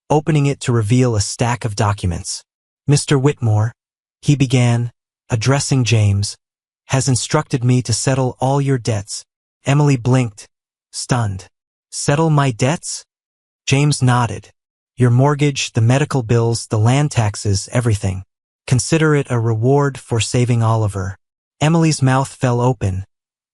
opening it to reveal a stack of documents. Mr. Whitmore, he began, addressing James, has instructed me to settle all your debts. Emily blinked, stunned. Settle my debts? James nodded. Your mortgage, the medical bills, the land taxes, everything. Consider it a reward for saving Oliver. Emily's mouth fell open,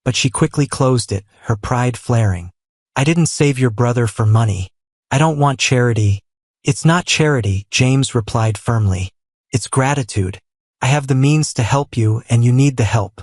but she quickly closed it, her pride flaring. I didn't save your brother for money. I don't want charity. It's not charity, James replied firmly. It's gratitude. I have the means to help you and you need the help.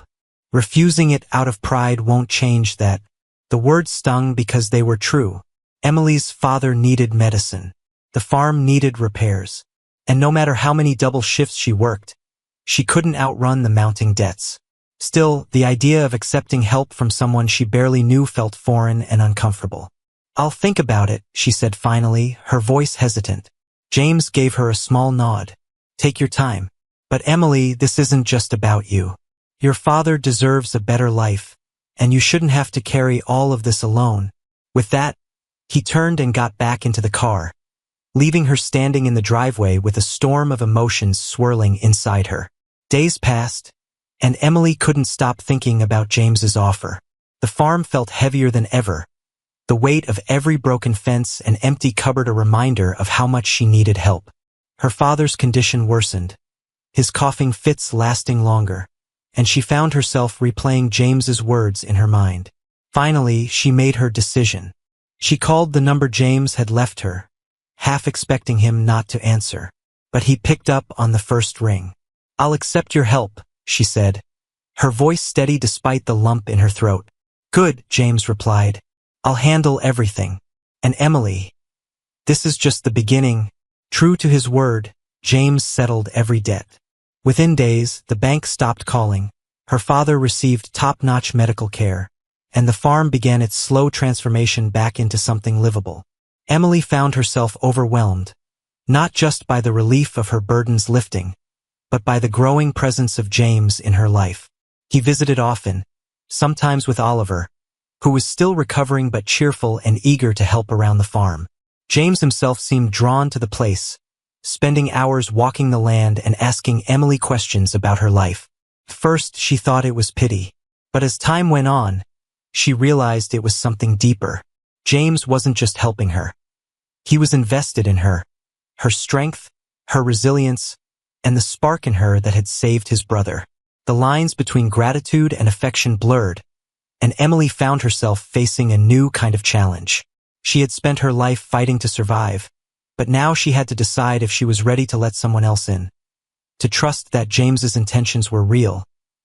Refusing it out of pride won't change that. The words stung because they were true. Emily's father needed medicine. The farm needed repairs. And no matter how many double shifts she worked, she couldn't outrun the mounting debts. Still, the idea of accepting help from someone she barely knew felt foreign and uncomfortable. I'll think about it, she said finally, her voice hesitant. James gave her a small nod. Take your time. But Emily, this isn't just about you. Your father deserves a better life, and you shouldn't have to carry all of this alone. With that, he turned and got back into the car, leaving her standing in the driveway with a storm of emotions swirling inside her. Days passed, and Emily couldn't stop thinking about James's offer. The farm felt heavier than ever, the weight of every broken fence and empty cupboard a reminder of how much she needed help. Her father's condition worsened, his coughing fits lasting longer, and she found herself replaying James's words in her mind. Finally, she made her decision. She called the number James had left her, half expecting him not to answer. But he picked up on the first ring. I'll accept your help, she said, her voice steady despite the lump in her throat. Good, James replied. I'll handle everything. And Emily, this is just the beginning. True to his word, James settled every debt. Within days, the bank stopped calling, her father received top-notch medical care, and the farm began its slow transformation back into something livable. Emily found herself overwhelmed, not just by the relief of her burdens lifting, but by the growing presence of James in her life. He visited often, sometimes with Oliver, who was still recovering but cheerful and eager to help around the farm. James himself seemed drawn to the place, spending hours walking the land and asking Emily questions about her life. First, she thought it was pity, but as time went on, she realized it was something deeper. James wasn't just helping her. He was invested in her strength, her resilience, and the spark in her that had saved his brother. The lines between gratitude and affection blurred, and Emily found herself facing a new kind of challenge. She had spent her life fighting to survive, but now she had to decide if she was ready to let someone else in, to trust that James's intentions were real,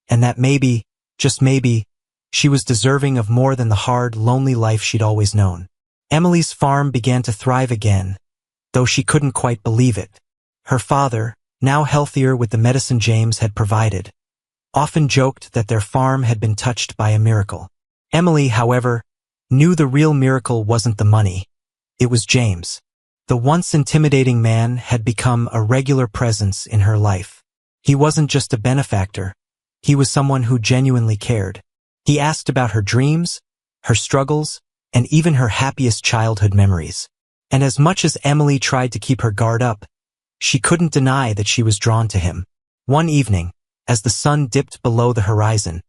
and that maybe, just maybe, she was deserving of more than the hard, lonely life she'd always known. Emily's farm began to thrive again, though she couldn't quite believe it. Her father, now healthier with the medicine James had provided, often joked that their farm had been touched by a miracle. Emily, however, knew the real miracle wasn't the money. It was James. The once intimidating man had become a regular presence in her life. He wasn't just a benefactor. He was someone who genuinely cared. He asked about her dreams, her struggles, and even her happiest childhood memories. And as much as Emily tried to keep her guard up, she couldn't deny that she was drawn to him. One evening, as the sun dipped below the horizon,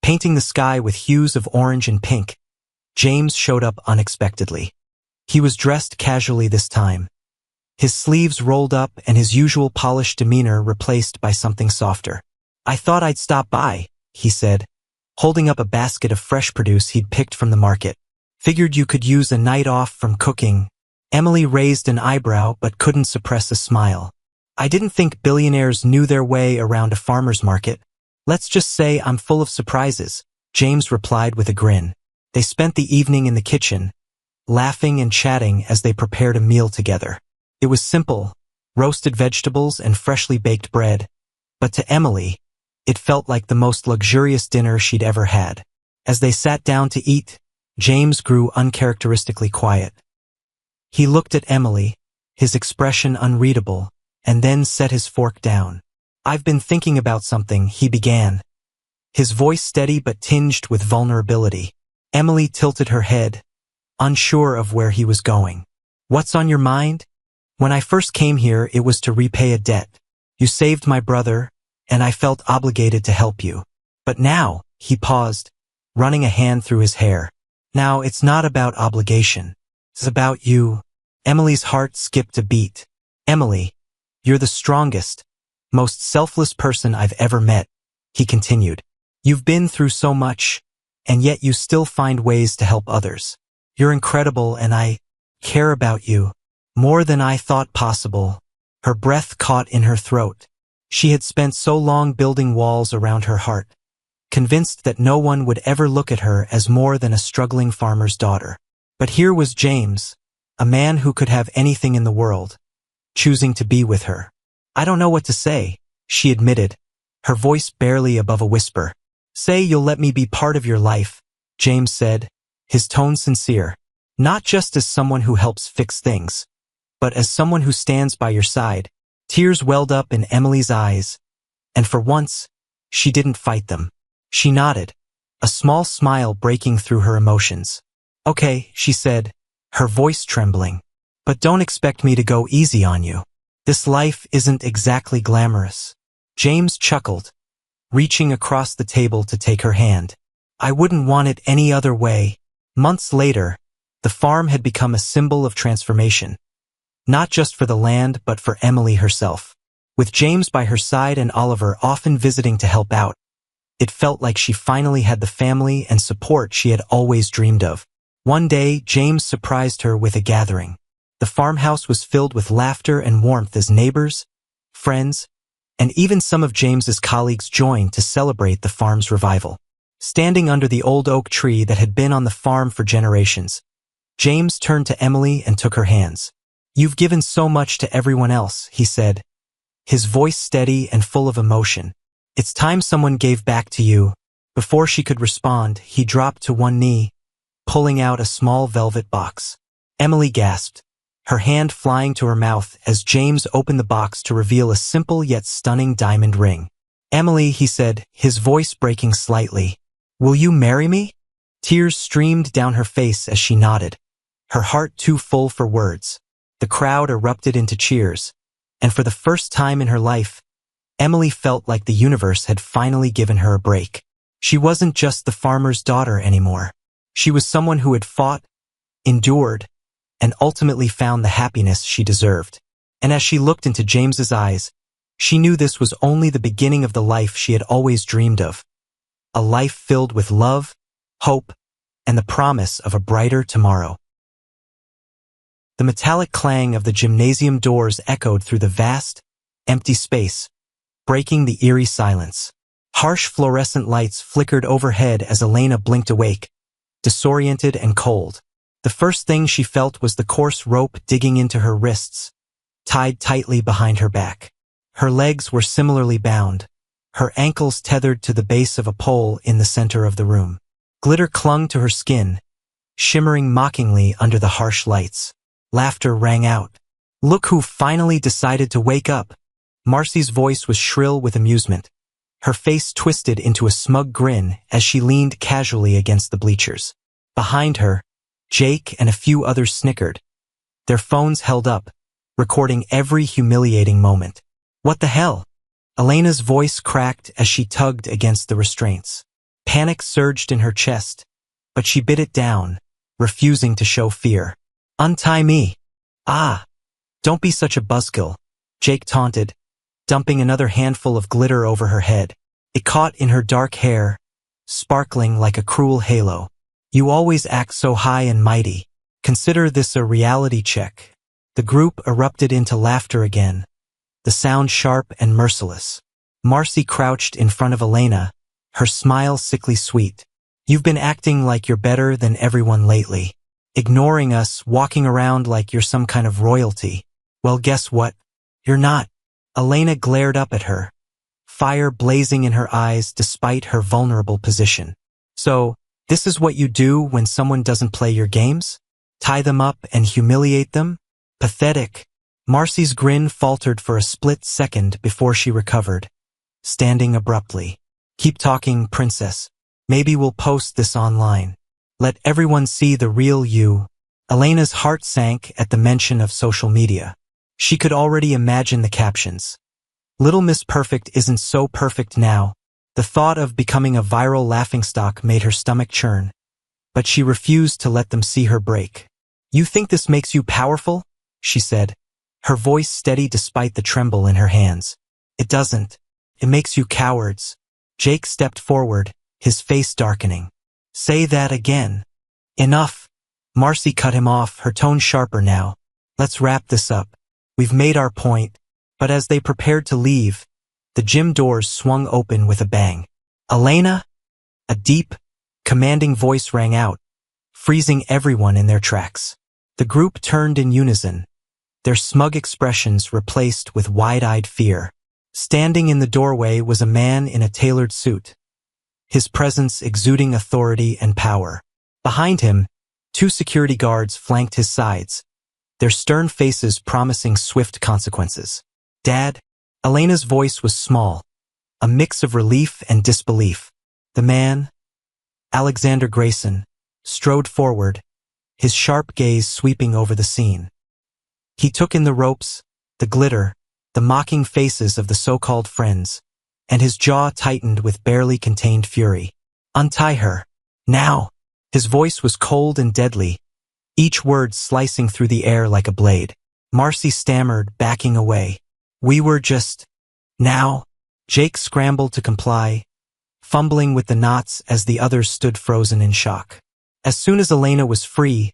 painting the sky with hues of orange and pink, James showed up unexpectedly. He was dressed casually this time, his sleeves rolled up and his usual polished demeanor replaced by something softer. I thought I'd stop by, he said, holding up a basket of fresh produce he'd picked from the market. Figured you could use a night off from cooking. Emily raised an eyebrow but couldn't suppress a smile. I didn't think billionaires knew their way around a farmer's market. Let's just say I'm full of surprises, James replied with a grin. They spent the evening in the kitchen, laughing and chatting as they prepared a meal together. It was simple, roasted vegetables and freshly baked bread, but to Emily, it felt like the most luxurious dinner she'd ever had. As they sat down to eat, James grew uncharacteristically quiet. He looked at Emily, his expression unreadable, and then set his fork down. "I've been thinking about something," he began, his voice steady but tinged with vulnerability. Emily tilted her head, unsure of where he was going. "What's on your mind?" "When I first came here, it was to repay a debt. You saved my brother, and I felt obligated to help you. But now," he paused, running a hand through his hair. "Now it's not about obligation. It's about you." Emily's heart skipped a beat. "Emily, you're the strongest, most selfless person I've ever met," he continued. "You've been through so much, and yet you still find ways to help others. You're incredible, and I care about you more than I thought possible." Her breath caught in her throat. She had spent so long building walls around her heart, convinced that no one would ever look at her as more than a struggling farmer's daughter. But here was James, a man who could have anything in the world, choosing to be with her. "I don't know what to say," she admitted, her voice barely above a whisper. "Say you'll let me be part of your life," James said, his tone sincere. "Not just as someone who helps fix things, but as someone who stands by your side." Tears welled up in Emily's eyes, and for once, she didn't fight them. She nodded, a small smile breaking through her emotions. "Okay," she said, her voice trembling. "But don't expect me to go easy on you. This life isn't exactly glamorous." James chuckled, reaching across the table to take her hand. "I wouldn't want it any other way." Months later, the farm had become a symbol of transformation, not just for the land but for Emily herself. With James by her side and Oliver often visiting to help out, it felt like she finally had the family and support she had always dreamed of. One day, James surprised her with a gathering. The farmhouse was filled with laughter and warmth as neighbors, friends, and even some of James's colleagues joined to celebrate the farm's revival. Standing under the old oak tree that had been on the farm for generations, James turned to Emily and took her hands. "You've given so much to everyone else," he said, his voice steady and full of emotion. "It's time someone gave back to you." Before she could respond, he dropped to one knee, pulling out a small velvet box. Emily gasped, her hand flying to her mouth as James opened the box to reveal a simple yet stunning diamond ring. "Emily," he said, his voice breaking slightly, "will you marry me?" Tears streamed down her face as she nodded, her heart too full for words. The crowd erupted into cheers, and for the first time in her life, Emily felt like the universe had finally given her a break. She wasn't just the farmer's daughter anymore. She was someone who had fought, endured, and ultimately found the happiness she deserved. And as she looked into James's eyes, she knew this was only the beginning of the life she had always dreamed of. A life filled with love, hope, and the promise of a brighter tomorrow. The metallic clang of the gymnasium doors echoed through the vast, empty space, breaking the eerie silence. Harsh fluorescent lights flickered overhead as Elena blinked awake, disoriented and cold. The first thing she felt was the coarse rope digging into her wrists, tied tightly behind her back. Her legs were similarly bound, her ankles tethered to the base of a pole in the center of the room. Glitter clung to her skin, shimmering mockingly under the harsh lights. Laughter rang out. "Look who finally decided to wake up." Marcy's voice was shrill with amusement, her face twisted into a smug grin as she leaned casually against the bleachers. Behind her, Jake and a few others snickered, their phones held up, recording every humiliating moment. "What the hell?" Elena's voice cracked as she tugged against the restraints. Panic surged in her chest, but she bit it down, refusing to show fear. "Untie me." "Ah, don't be such a buzzkill," Jake taunted, dumping another handful of glitter over her head. It caught in her dark hair, sparkling like a cruel halo. "You always act so high and mighty. Consider this a reality check." The group erupted into laughter again, the sound sharp and merciless. Marcy crouched in front of Elena, her smile sickly sweet. You've been acting like you're better than everyone lately. Ignoring us, walking around like you're some kind of royalty. Well, guess what? You're not. Elena glared up at her, fire blazing in her eyes despite her vulnerable position. So, this is what you do when someone doesn't play your games? Tie them up and humiliate them? Pathetic. Marcy's grin faltered for a split second before she recovered, standing abruptly. Keep talking, princess. Maybe we'll post this online. Let everyone see the real you. Elena's heart sank at the mention of social media. She could already imagine the captions. Little Miss Perfect isn't so perfect now. The thought of becoming a viral laughingstock made her stomach churn. But she refused to let them see her break. You think this makes you powerful? She said, her voice steady despite the tremble in her hands. It doesn't. It makes you cowards. Jake stepped forward, his face darkening. Say that again. Enough. Marcy cut him off, her tone sharper now. Let's wrap this up. We've made our point. But as they prepared to leave, the gym doors swung open with a bang. Elena? A deep, commanding voice rang out, freezing everyone in their tracks. The group turned in unison, their smug expressions replaced with wide-eyed fear. Standing in the doorway was a man in a tailored suit, his presence exuding authority and power. Behind him, 2 security guards flanked his sides, their stern faces promising swift consequences. Dad? Elena's voice was small, a mix of relief and disbelief. The man, Alexander Grayson, strode forward, his sharp gaze sweeping over the scene. He took in the ropes, the glitter, the mocking faces of the so-called friends, and his jaw tightened with barely contained fury. Untie her. Now! His voice was cold and deadly, each word slicing through the air like a blade. Marcy stammered, backing away. We were just... Now? Jake scrambled to comply, fumbling with the knots as the others stood frozen in shock. As soon as Elena was free,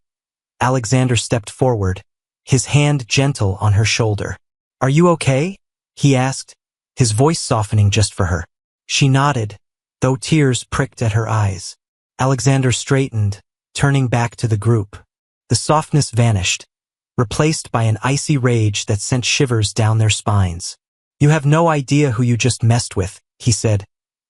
Alexander stepped forward, his hand gentle on her shoulder. Are you okay? He asked, his voice softening just for her. She nodded, though tears pricked at her eyes. Alexander straightened, turning back to the group. The softness vanished, replaced by an icy rage that sent shivers down their spines. You have no idea who you just messed with, he said,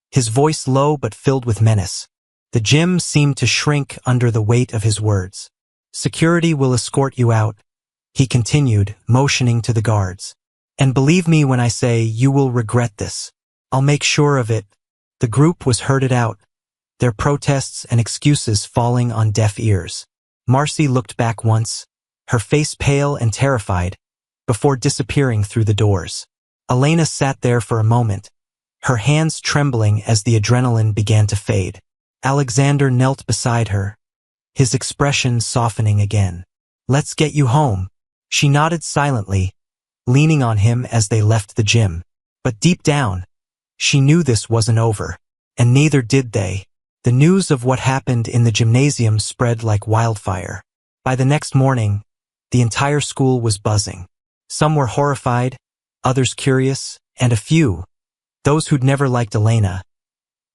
his voice low but filled with menace. The gym seemed to shrink under the weight of his words. Security will escort you out, he continued, motioning to the guards. And believe me when I say you will regret this. I'll make sure of it. The group was herded out, their protests and excuses falling on deaf ears. Marcy looked back once, her face pale and terrified, before disappearing through the doors. Elena sat there for a moment, her hands trembling as the adrenaline began to fade. Alexander knelt beside her, his expression softening again. Let's get you home. She nodded silently, leaning on him as they left the gym. But deep down, she knew this wasn't over, and neither did they. The news of what happened in the gymnasium spread like wildfire. By the next morning, the entire school was buzzing. Some were horrified, others curious, and a few, those who'd never liked Elena,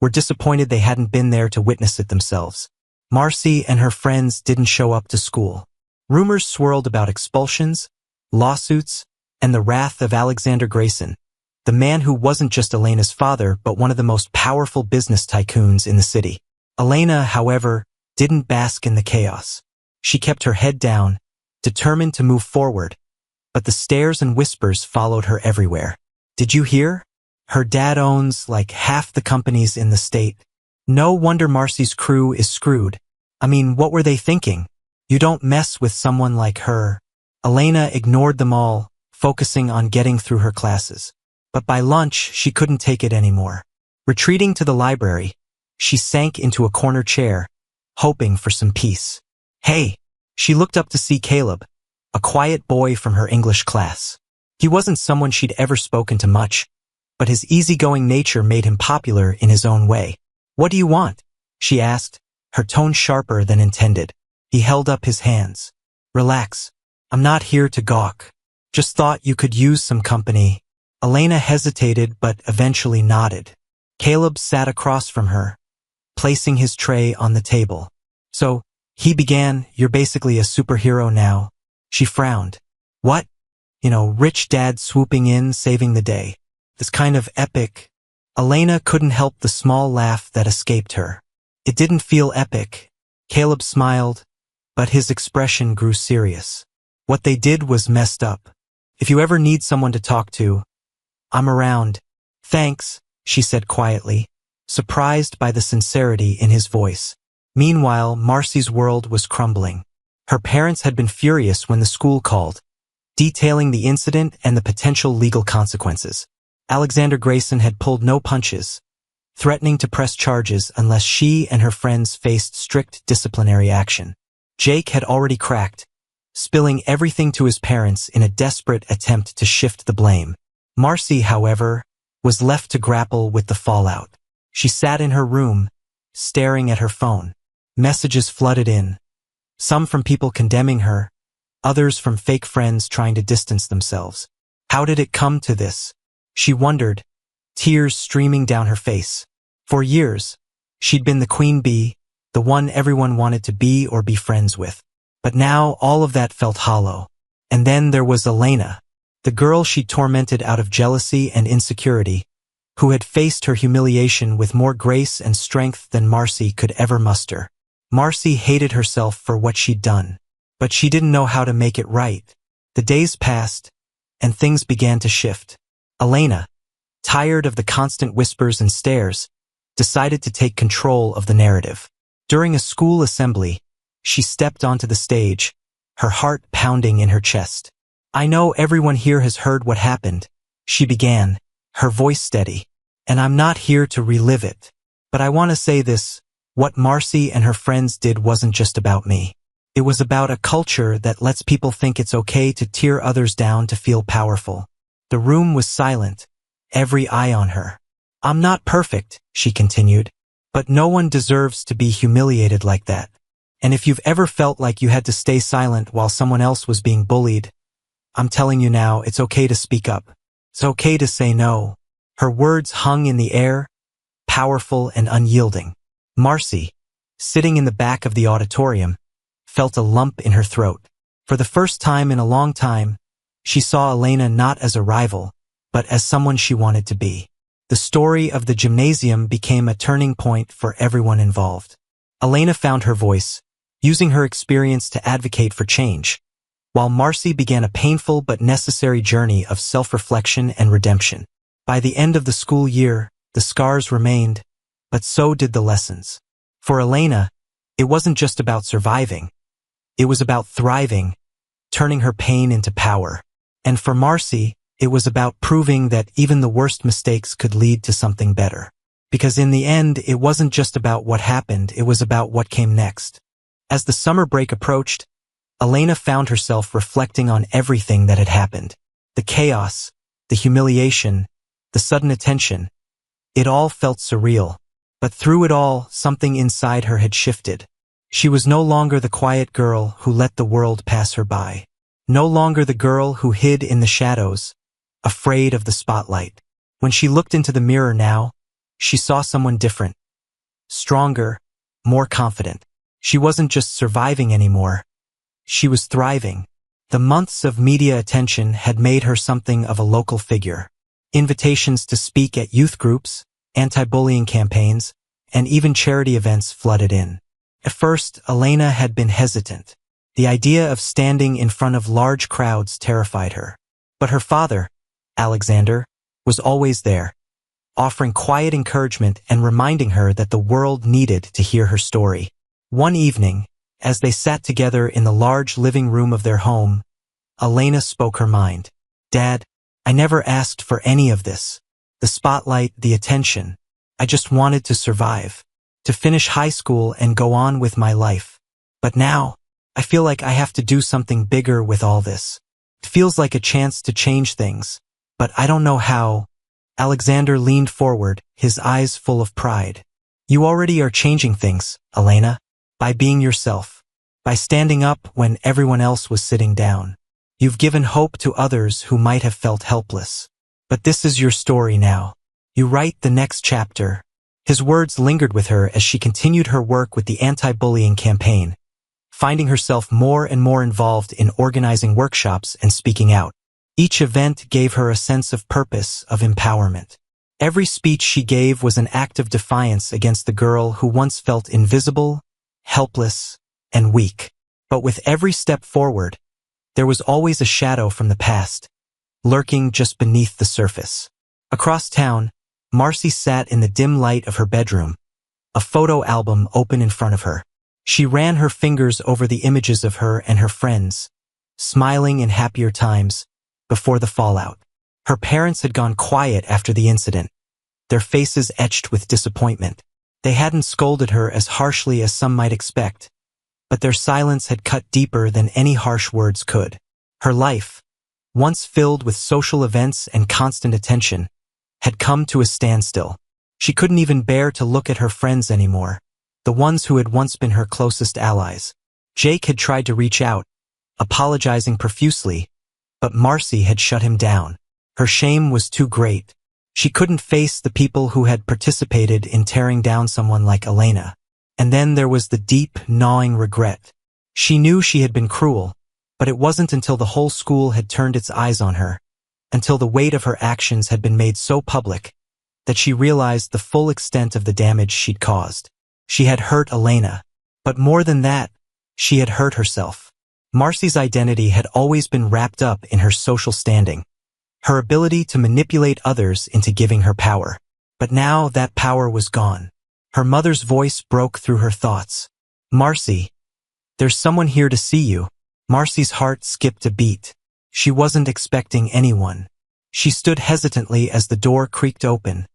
were disappointed they hadn't been there to witness it themselves. Marcy and her friends didn't show up to school. Rumors swirled about expulsions, lawsuits, and the wrath of Alexander Grayson, the man who wasn't just Elena's father but one of the most powerful business tycoons in the city. Elena, however, didn't bask in the chaos. She kept her head down, determined to move forward, but the stares and whispers followed her everywhere. Did you hear? Her dad owns like half the companies in the state. No wonder Marcy's crew is screwed. I mean, what were they thinking? You don't mess with someone like her. Elena ignored them all, focusing on getting through her classes. But by lunch, she couldn't take it anymore. Retreating to the library, she sank into a corner chair, hoping for some peace. Hey! She looked up to see Caleb, a quiet boy from her English class. He wasn't someone she'd ever spoken to much, but his easygoing nature made him popular in his own way. What do you want? She asked, her tone sharper than intended. He held up his hands. Relax. I'm not here to gawk. Just thought you could use some company. Elena hesitated but eventually nodded. Caleb sat across from her, placing his tray on the table. So, he began, "You're basically a superhero now." She frowned. "What? Rich dad swooping in, saving the day. This kind of epic." Elena couldn't help the small laugh that escaped her. It didn't feel epic. Caleb smiled, but his expression grew serious. "What they did was messed up. If you ever need someone to talk to, I'm around." "Thanks," she said quietly, surprised by the sincerity in his voice. Meanwhile, Marcy's world was crumbling. Her parents had been furious when the school called, detailing the incident and the potential legal consequences. Alexander Grayson had pulled no punches, threatening to press charges unless she and her friends faced strict disciplinary action. Jake had already cracked, spilling everything to his parents in a desperate attempt to shift the blame. Marcy, however, was left to grapple with the fallout. She sat in her room, staring at her phone. Messages flooded in, some from people condemning her, others from fake friends trying to distance themselves. How did it come to this? She wondered, tears streaming down her face. For years, she'd been the queen bee, the one everyone wanted to be or be friends with. But now all of that felt hollow. And then there was Elena, the girl she tormented out of jealousy and insecurity, who had faced her humiliation with more grace and strength than Marcy could ever muster. Marcy hated herself for what she'd done, but she didn't know how to make it right. The days passed, and things began to shift. Elena, tired of the constant whispers and stares, decided to take control of the narrative. During a school assembly, she stepped onto the stage, her heart pounding in her chest. "I know everyone here has heard what happened," she began, her voice steady, "and I'm not here to relive it. But I want to say this, what Marcy and her friends did wasn't just about me. It was about a culture that lets people think it's okay to tear others down to feel powerful." The room was silent, every eye on her. "I'm not perfect," she continued, "but no one deserves to be humiliated like that. And if you've ever felt like you had to stay silent while someone else was being bullied, I'm telling you now, it's okay to speak up. It's okay to say no." Her words hung in the air, powerful and unyielding. Marcy, sitting in the back of the auditorium, felt a lump in her throat. For the first time in a long time, she saw Elena not as a rival, but as someone she wanted to be. The story of the gymnasium became a turning point for everyone involved. Elena found her voice, using her experience to advocate for change, while Marcy began a painful but necessary journey of self-reflection and redemption. By the end of the school year, the scars remained, but so did the lessons. For Elena, it wasn't just about surviving. It was about thriving, turning her pain into power. And for Marcy, it was about proving that even the worst mistakes could lead to something better. Because in the end, it wasn't just about what happened, it was about what came next. As the summer break approached, Elena found herself reflecting on everything that had happened. The chaos, the humiliation, the sudden attention. It all felt surreal. But through it all, something inside her had shifted. She was no longer the quiet girl who let the world pass her by. No longer the girl who hid in the shadows, afraid of the spotlight. When she looked into the mirror now, she saw someone different. Stronger, more confident. She wasn't just surviving anymore. She was thriving. The months of media attention had made her something of a local figure. Invitations to speak at youth groups, anti-bullying campaigns, and even charity events flooded in. At first, Elena had been hesitant. The idea of standing in front of large crowds terrified her. But her father, Alexander, was always there, offering quiet encouragement and reminding her that the world needed to hear her story. One evening, as they sat together in the large living room of their home, Elena spoke her mind. "Dad, I never asked for any of this. The spotlight, the attention. I just wanted to survive, to finish high school and go on with my life. But now, I feel like I have to do something bigger with all this. It feels like a chance to change things, but I don't know how." Alexander leaned forward, his eyes full of pride. "You already are changing things, Elena, by being yourself, by standing up when everyone else was sitting down. You've given hope to others who might have felt helpless. But this is your story now. You write the next chapter. His words lingered with her as she continued her work with the anti-bullying campaign, finding herself more and more involved in organizing workshops and speaking out. Each event gave her a sense of purpose, of empowerment. Every speech she gave was an act of defiance against the girl who once felt invisible, helpless, and weak. But with every step forward, there was always a shadow from the past, lurking just beneath the surface. Across town, Marcy sat in the dim light of her bedroom, a photo album open in front of her. She ran her fingers over the images of her and her friends, smiling in happier times, before the fallout. Her parents had gone quiet after the incident, their faces etched with disappointment. They hadn't scolded her as harshly as some might expect, but their silence had cut deeper than any harsh words could. Her life, once filled with social events and constant attention, had come to a standstill. She couldn't even bear to look at her friends anymore, the ones who had once been her closest allies. Jake had tried to reach out, apologizing profusely, but Marcy had shut him down. Her shame was too great. She couldn't face the people who had participated in tearing down someone like Elena. And then there was the deep, gnawing regret. She knew she had been cruel, but it wasn't until the whole school had turned its eyes on her, until the weight of her actions had been made so public, that she realized the full extent of the damage she'd caused. She had hurt Elena, but more than that, she had hurt herself. Marcy's identity had always been wrapped up in her social standing, her ability to manipulate others into giving her power. But now that power was gone. Her mother's voice broke through her thoughts. "Marcy, there's someone here to see you." Marcy's heart skipped a beat. She wasn't expecting anyone. She stood hesitantly as the door creaked open,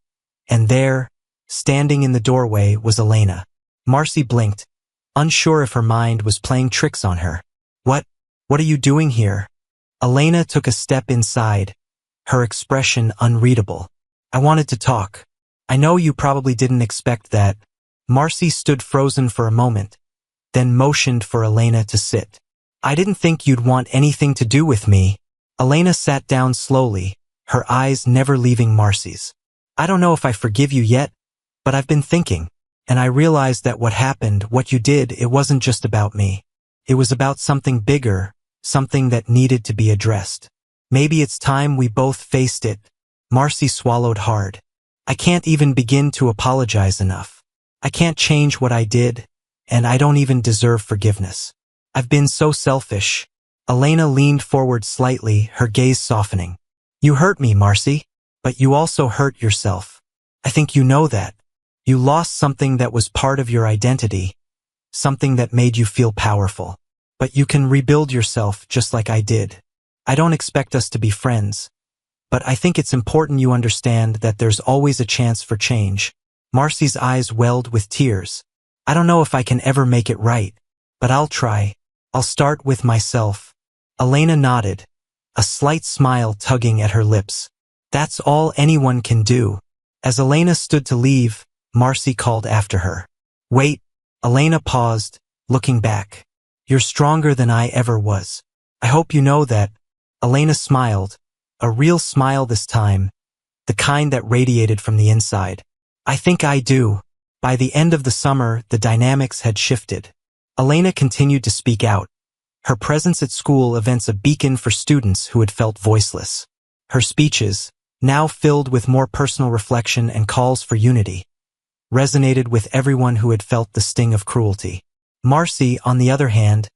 and there, standing in the doorway, was Elena. Marcy blinked, unsure if her mind was playing tricks on her. What are you doing here?" Elena took a step inside, her expression unreadable. "I wanted to talk. I know you probably didn't expect that." Marcy stood frozen for a moment, then motioned for Elena to sit. "I didn't think you'd want anything to do with me." Elena sat down slowly, her eyes never leaving Marcy's. "I don't know if I forgive you yet, but I've been thinking, and I realized that what happened, what you did, it wasn't just about me. It was about something bigger, something that needed to be addressed. Maybe it's time we both faced it." Marcy swallowed hard. "I can't even begin to apologize enough. I can't change what I did, and I don't even deserve forgiveness. I've been so selfish." Elena leaned forward slightly, her gaze softening. "You hurt me, Marcy, but you also hurt yourself. I think you know that. You lost something that was part of your identity, something that made you feel powerful. But you can rebuild yourself just like I did. I don't expect us to be friends, but I think it's important you understand that there's always a chance for change." Marcy's eyes welled with tears. "I don't know if I can ever make it right, but I'll try. I'll start with myself." Elena nodded, a slight smile tugging at her lips. "That's all anyone can do." As Elena stood to leave, Marcy called after her. "Wait." Elena paused, looking back. "You're stronger than I ever was. I hope you know that." Elena smiled, a real smile this time, the kind that radiated from the inside. "I think I do." By the end of the summer, the dynamics had shifted. Elena continued to speak out, her presence at school events a beacon for students who had felt voiceless. Her speeches, now filled with more personal reflection and calls for unity, resonated with everyone who had felt the sting of cruelty. Marcy, on the other hand,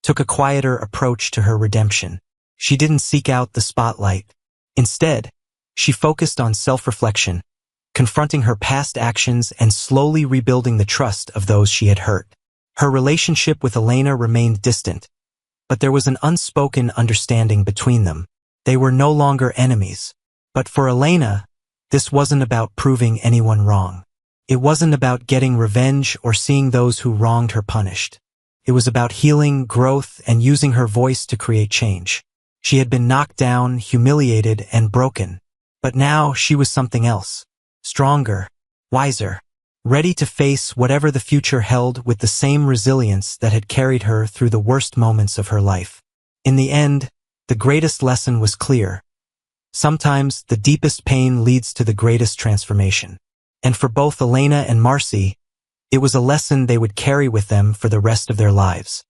took a quieter approach to her redemption. She didn't seek out the spotlight. Instead, she focused on self-reflection, confronting her past actions and slowly rebuilding the trust of those she had hurt. Her relationship with Elena remained distant, but there was an unspoken understanding between them. They were no longer enemies. But for Elena, this wasn't about proving anyone wrong. It wasn't about getting revenge or seeing those who wronged her punished. It was about healing, growth, and using her voice to create change. She had been knocked down, humiliated, and broken. But now she was something else. Stronger, wiser, ready to face whatever the future held with the same resilience that had carried her through the worst moments of her life. In the end, the greatest lesson was clear. Sometimes the deepest pain leads to the greatest transformation. And for both Elena and Marcy, it was a lesson they would carry with them for the rest of their lives.